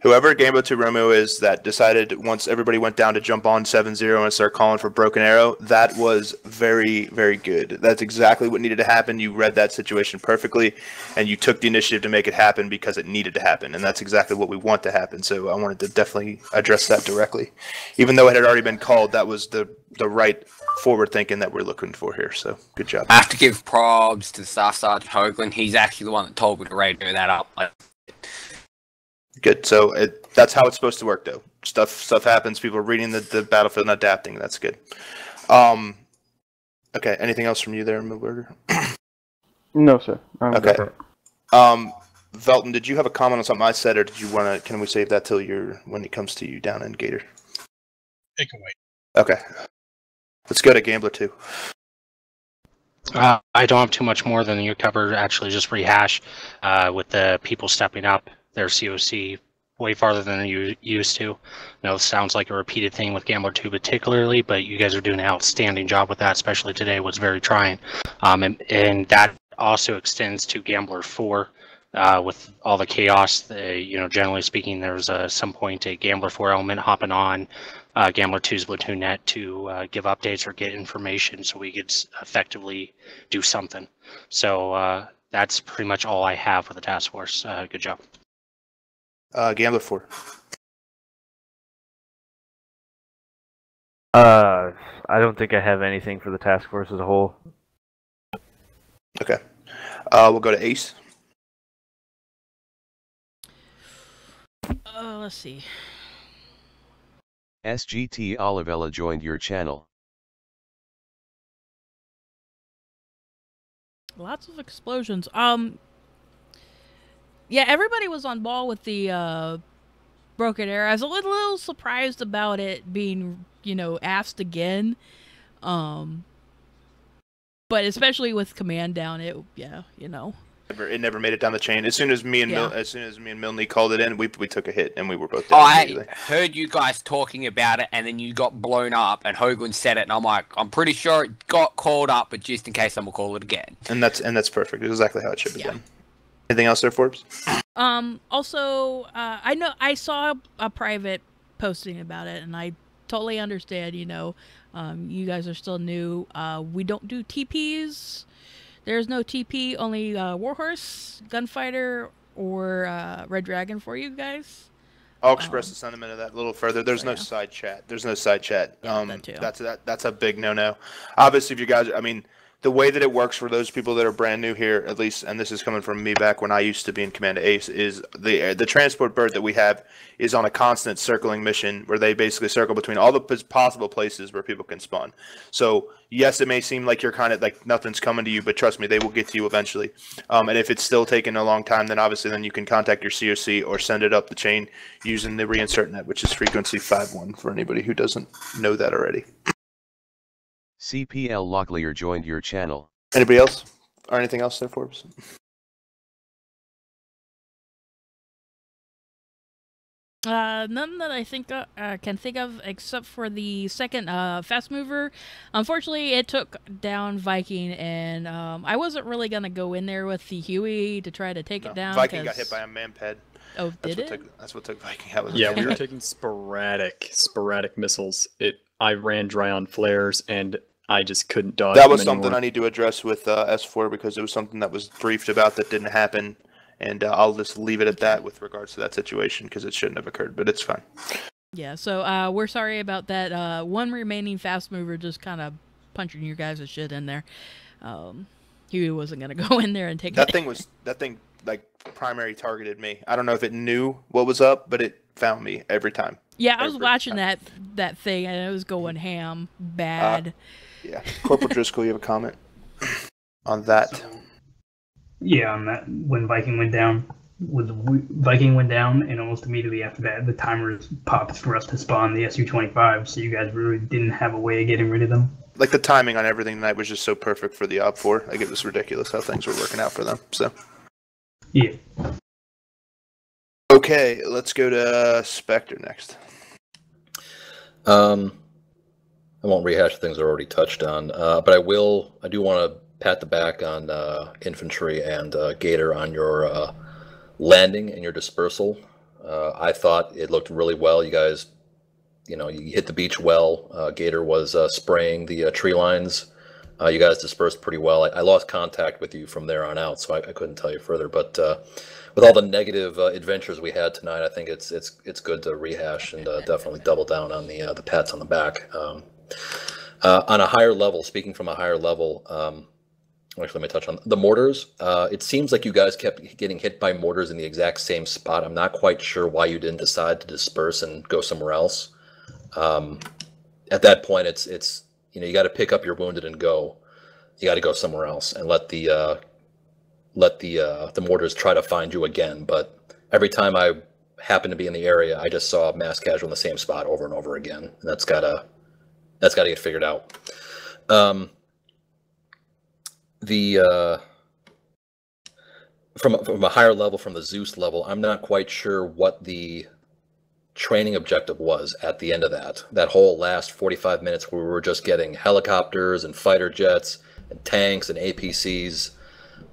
Whoever Gambler 2 Romeo is that decided once everybody went down to jump on 7-0 and start calling for Broken Arrow, that was very, very good. That's exactly what needed to happen. You read that situation perfectly, and you took the initiative to make it happen because it needed to happen, and that's exactly what we want to happen. So I wanted to definitely address that directly. Even though it had already been called, that was the right forward thinking that we're looking for here. So good job. I have to give probs to Staff Sergeant Hoagland. He's actually the one that told me to radio that up. Good. So that's how it's supposed to work, though. Stuff happens. People are reading the battlefield and adapting. That's good. Okay. Anything else from you there, Milberger? No, sir. Okay. Velton, did you have a comment on something I said, or did you want to? Can we save that till when it comes to you down in Gator? It can wait. Okay. Let's go to Gambler 2. I don't have too much more than you covered. Actually, just rehash with the people stepping up their COC way farther than you used to. I know it sounds like a repeated thing with Gambler 2 particularly, but you guys are doing an outstanding job with that, especially today was very trying. And that also extends to Gambler 4 with all the chaos. You know, generally speaking, there was some point a Gambler 4 element hopping on Gambler 2's platoon net to give updates or get information so we could effectively do something. So that's pretty much all I have for the task force. Good job. Gambler 4. I don't think I have anything for the task force as a whole. Okay. We'll go to Ace. Let's see. SGT Olivella joined your channel. Lots of explosions. Yeah, everybody was on ball with the Broken Arrow. I was a little surprised about it being, you know, asked again. But especially with command down, yeah, you know. It never made it down the chain. As soon as me and Milne called it in, we took a hit and we were both Oh, down I immediately. heard you guys talking about it, and then you got blown up, and Hoagland said it, and I'm like, I'm pretty sure it got called up, but just in case, I'm gonna call it again. And that's perfect. It's exactly how it should be done. Anything else there, Forbes? Also, I know I saw a private posting about it, and I totally understand. You know, you guys are still new. We don't do TPs. There's no TP, only Warhorse, Gunfighter, or Red Dragon for you guys. I'll express the sentiment of that a little further. There's no side chat. There's no side chat. That too. That's a big no-no. Obviously, if you guys, I mean, the way that it works for those people that are brand new here, at least, and this is coming from me back when I used to be in Command Ace, is the transport bird that we have is on a constant circling mission where they basically circle between all the possible places where people can spawn. So yes, it may seem like you're kind of like nothing's coming to you, but trust me, they will get to you eventually. And if it's still taking a long time, then obviously then you can contact your COC or send it up the chain using the reinsert net, which is frequency 51 for anybody who doesn't know that already. CPL Locklear joined your channel. Anybody else? Or anything else there, Forbes? None that I think can think of except for the second fast mover. Unfortunately, it took down Viking, and I wasn't really gonna go in there with the Huey to try to take it down. Viking got hit by a manped. Oh, did it? That's what took Viking out. Yeah, we were taking sporadic missiles. I ran dry on flares, and I just couldn't dodge. That was something I need to address with S4 because it was something that was briefed about that didn't happen, and I'll just leave it at that with regards to that situation because it shouldn't have occurred, but it's fine. Yeah, so we're sorry about that. One remaining fast mover just kind of punching your guys' shit in there. He wasn't gonna go in there and take that thing like primary targeted me. I don't know if it knew what was up, but it found me every time. Yeah, I was watching that thing and it was going ham bad. Yeah, Corporal Driscoll, you have a comment on that? Yeah, on that, when Viking went down, and almost immediately after that, the timers popped for us to spawn the Su-25, so you guys really didn't have a way of getting rid of them. Like the timing on everything tonight was just so perfect for the OP4. Like it was ridiculous how things were working out for them. So. Yeah. Okay, let's go to Spectre next. I won't rehash things that are already touched on, but I do want to pat the back on infantry and Gator on your landing and your dispersal. I thought it looked really well. You guys, you hit the beach well. Gator was spraying the tree lines. You guys dispersed pretty well. I lost contact with you from there on out, so I couldn't tell you further. But with all the negative adventures we had tonight, I think it's good to rehash and definitely double down on the pats on the back. On a higher level, speaking from a higher level, actually let me touch on the mortars. It seems like you guys kept getting hit by mortars in the exact same spot. I'm not quite sure why you didn't decide to disperse and go somewhere else. At that point, it's you got to pick up your wounded and go. You got to go somewhere else and let the mortars try to find you again. But every time I happened to be in the area, I just saw mass casual in the same spot over and over again. And that's gotta get figured out. From a higher level, from the Zeus level, I'm not quite sure what the training objective was at the end of that whole last 45 minutes where we were just getting helicopters and fighter jets and tanks and APCs.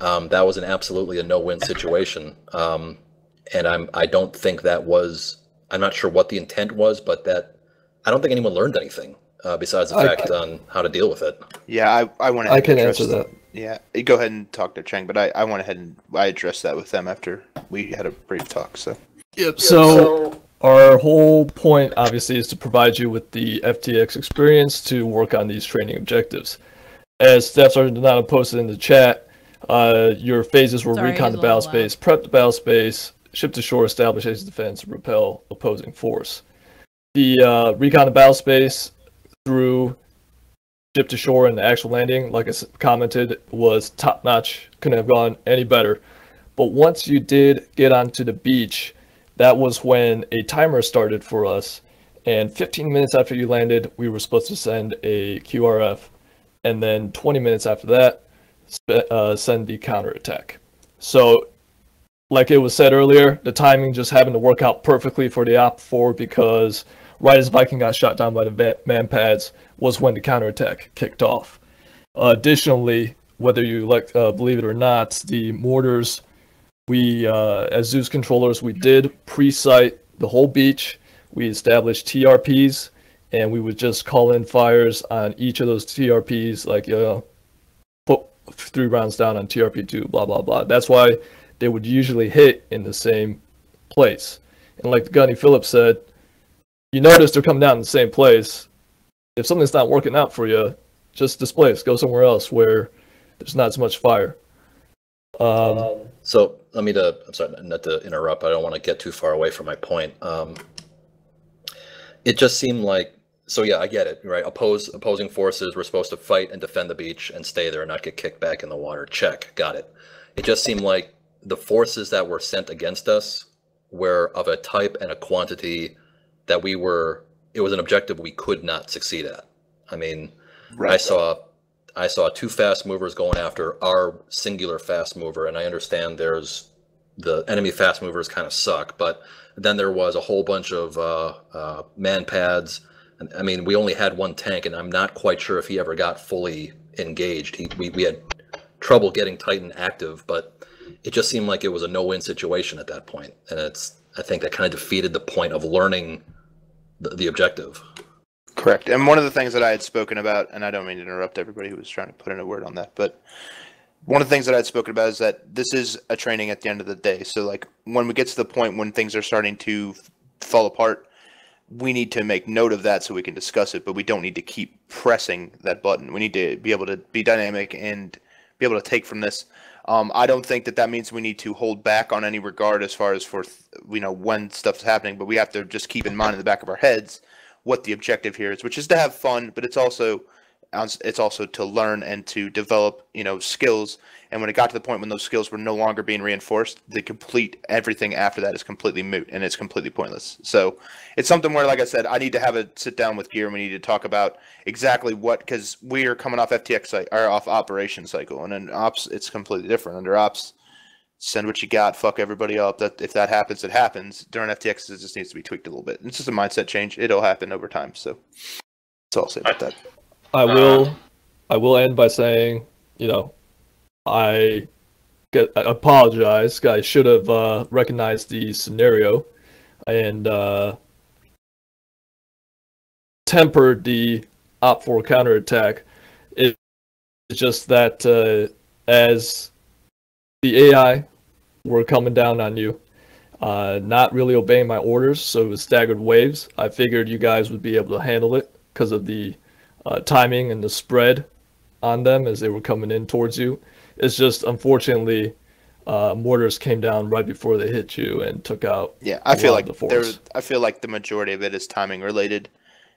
That was absolutely a no-win situation. And I don't think that was, I'm not sure what the intent was, but I don't think anyone learned anything besides the fact on how to deal with it. Yeah, I went ahead. I can answer that. Yeah, go ahead and talk to Cheng, but I went ahead and I addressed that with them after we had a brief talk. So. Yep. So our whole point, obviously, is to provide you with the FTX experience to work on these training objectives. As Staff Sergeant Donato posted in the chat, your phases were recon the battle space, prep the battle space, ship to shore, establish ace defense, repel opposing force. The recon the battle space through ship to shore and the actual landing, like I commented, was top notch. Couldn't have gone any better. But once you did get onto the beach, that was when a timer started for us. And 15 minutes after you landed, we were supposed to send a QRF. And then 20 minutes after that, send the counterattack. So, like it was said earlier, the timing just happened to work out perfectly for the OP4 because right as Viking got shot down by the man pads was when the counterattack kicked off. Additionally, whether you believe it or not, the mortars, we, as Zeus controllers, we did pre-site the whole beach. We established TRPs, and we would just call in fires on each of those TRPs, like, put 3 rounds down on TRP2, blah, blah, blah. That's why they would usually hit in the same place. And like Gunny Phillips said, you notice they're coming down in the same place. If something's not working out for you, just displace, go somewhere else where there's not as much fire. So I'm sorry, not to interrupt, I don't want to get too far away from my point. It just seemed like, so yeah, I get it, right? Opposing forces were supposed to fight and defend the beach and stay there and not get kicked back in the water. Check, got it. It just seemed like the forces that were sent against us were of a type and a quantity that it was an objective we could not succeed at. I mean, right. I saw 2 fast movers going after our singular fast mover, and I understand the enemy fast movers kind of suck, but then there was a whole bunch of man pads. And, I mean, we only had 1 tank, and I'm not quite sure if he ever got fully engaged. We had trouble getting Titan active, but it just seemed like it was a no-win situation at that point, and I think that kind of defeated the point of learning the objective. Correct. And one of the things that I had spoken about, and I don't mean to interrupt everybody who was trying to put in a word on that, but one of the things that I had spoken about is that this is a training at the end of the day. So, like, when we get to the point when things are starting to fall apart, we need to make note of that so we can discuss it, but we don't need to keep pressing that button. We need to be able to be dynamic and be able to take from this. I don't think that means we need to hold back on any regard as far as for, when stuff's happening, but we have to just keep in mind in the back of our heads what the objective here is, which is to have fun, but it's also to learn and to develop, skills. And when it got to the point when those skills were no longer being reinforced, everything after that is completely moot and it's completely pointless. So it's something where, like I said, I need to have a sit down with Gear and we need to talk about exactly because we are coming off FTX or off operation cycle, and in ops it's completely different. Under ops, send what you got, fuck everybody up. That if that happens, it happens. During FTX, it just needs to be tweaked a little bit. It's just a mindset change. It'll happen over time. So that's all I'll say about that. I will end by saying, I apologize. I should have recognized the scenario and tempered the OP4 counterattack. It's just that as the AI were coming down on you, not really obeying my orders, so it was staggered waves, I figured you guys would be able to handle it because of the timing and the spread on them as they were coming in towards you. It's just, unfortunately, mortars came down right before they hit you and took out. Yeah, I feel like the majority of it is timing related.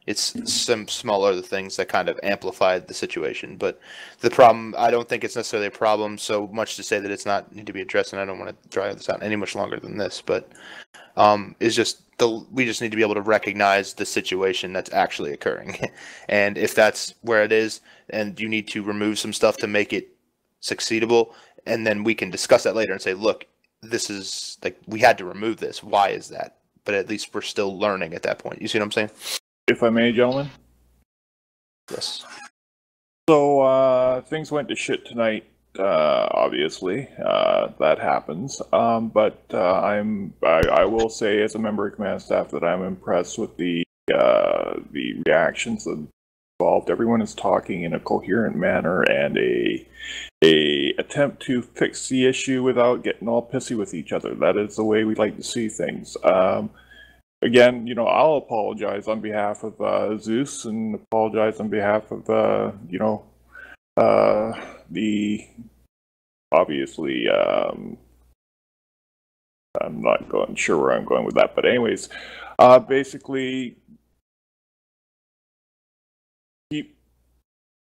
It's some small other things that kind of amplified the situation, but the problem, I don't think it's necessarily a problem so much to say that it's not need to be addressed, and I don't want to drag this out any much longer than this, but it's just we just need to be able to recognize the situation that's actually occurring. And if that's where it is, and you need to remove some stuff to make it succeedable, and then we can discuss that later and say, look, this is, like, we had to remove this. Why is that? But at least we're still learning at that point. You see what I'm saying? If I may, gentlemen? Yes. So, things went to shit tonight. Obviously, that happens. But I will say, as a member of command staff, that I'm impressed with the reactions involved. Everyone is talking in a coherent manner and a attempt to fix the issue without getting all pissy with each other. That is the way we like to see things. Again, I'll apologize on behalf of Zeus and apologize on behalf of the obviously I'm not sure where I'm going with that, but anyways, basically keep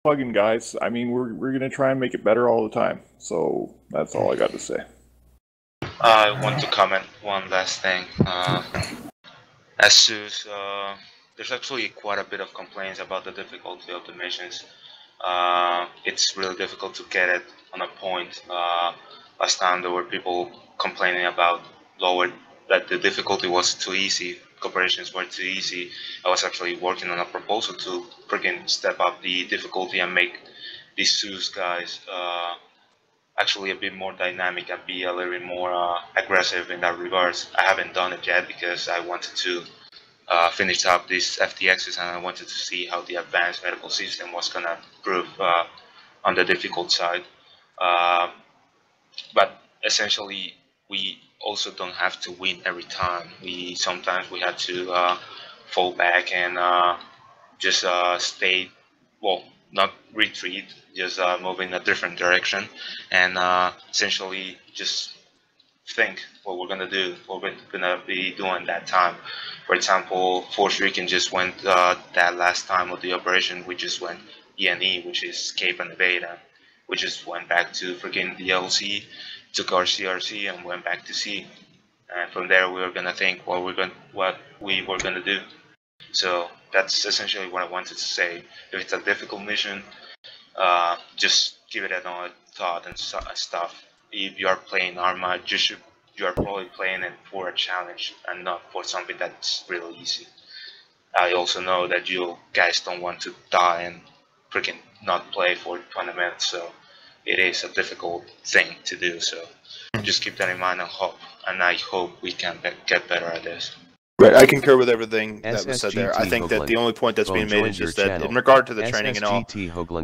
plugging, guys. I mean, we're gonna try and make it better all the time. So that's all I got to say. I want to comment one last thing. ASUS, there's actually quite a bit of complaints about the difficulty of the missions. It's really difficult to get it on a point. last time there were people complaining about that the difficulty was too easy, operations were too easy. I was actually working on a proposal to freaking step up the difficulty and make these SUS guys actually a bit more dynamic and be a little bit more aggressive in that regards. I haven't done it yet because I wanted to finish up these FTXs and I wanted to see how the advanced medical system was gonna prove on the difficult side. But essentially, we also don't have to win every time. Sometimes we had to fall back and just stay, well, not retreat, just move in a different direction, and essentially just think what we're gonna do, what we're gonna be doing that time. For example, Force Recon just went that last time of the operation. We just went E&E, which is escape and evade, and we just went back to freaking the LC, took our CRC, and went back to C. And from there, we were gonna think what we were gonna do. So that's essentially what I wanted to say. If it's a difficult mission, just give it another thought and stuff. If you are playing ArmA, you are probably playing it for a challenge and not for something that's really easy. I also know that you guys don't want to die and freaking not play for 20 minutes, so it is a difficult thing to do. So just keep that in mind and I hope we can get better at this. Right, I concur with everything that was said there. I think that the only point that's being made is just that in regard to the training and all,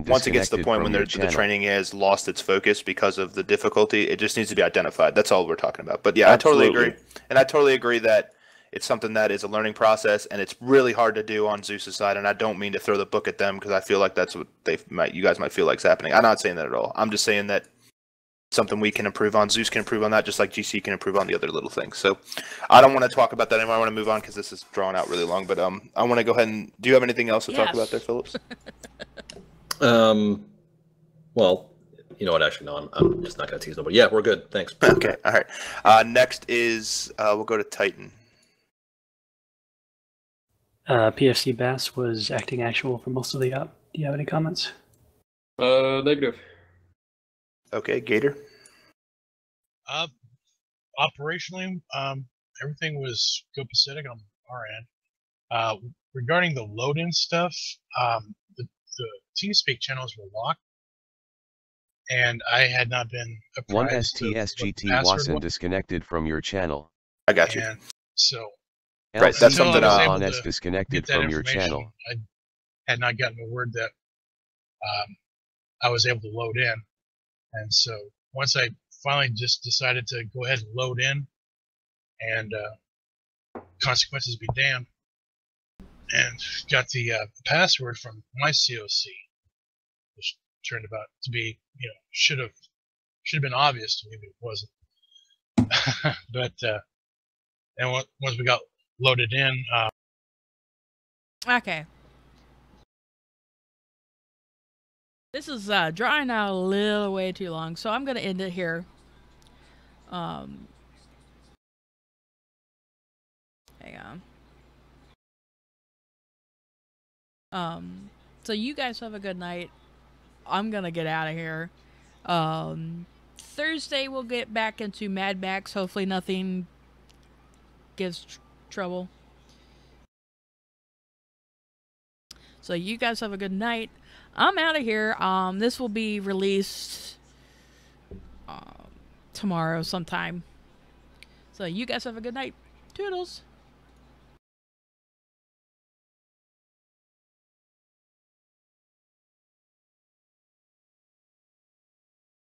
once it gets to the point when the training has lost its focus because of the difficulty, it just needs to be identified. That's all we're talking about. But yeah, Absolutely. I totally agree. And I totally agree that it's something that is a learning process, and it's really hard to do on Zeus's side, and I don't mean to throw the book at them because I feel like that's what you guys might feel like is happening. I'm not saying that at all. I'm just saying that something we can improve on. Zeus can improve on that, just like GC can improve on the other little things. So I don't want to talk about that anymore. I want to move on because this is drawn out really long. But I want to go ahead and. Do you have anything else to talk about there, Phillips? Well, you know what? Actually, no. I'm just not going to tease nobody. Yeah, we're good. Thanks. Okay. All right. Next is we'll go to Titan. PFC Bass was acting actual for most of the op. Do you have any comments? Negative. Okay, Gator. Operationally, everything was copacetic on our end. Regarding the load-in stuff, the TeamSpeak channels were locked, and I had not been apprised. One STSGT wasn't disconnected from your channel. I got you. And so, right, that's something on is disconnected from your channel. I had not gotten the word that I was able to load in. And so once I finally just decided to go ahead and load in and consequences be damned, and got the password from my COC, which turned out to be, should have been obvious to me, but it wasn't. But and once we got loaded in, okay. This is drawing out a little way too long, so I'm going to end it here. Hang on. So you guys have a good night. I'm going to get out of here. Thursday we'll get back into Mad Max. Hopefully nothing gives trouble. So you guys have a good night. I'm out of here. This will be released tomorrow sometime. So you guys have a good night. Toodles.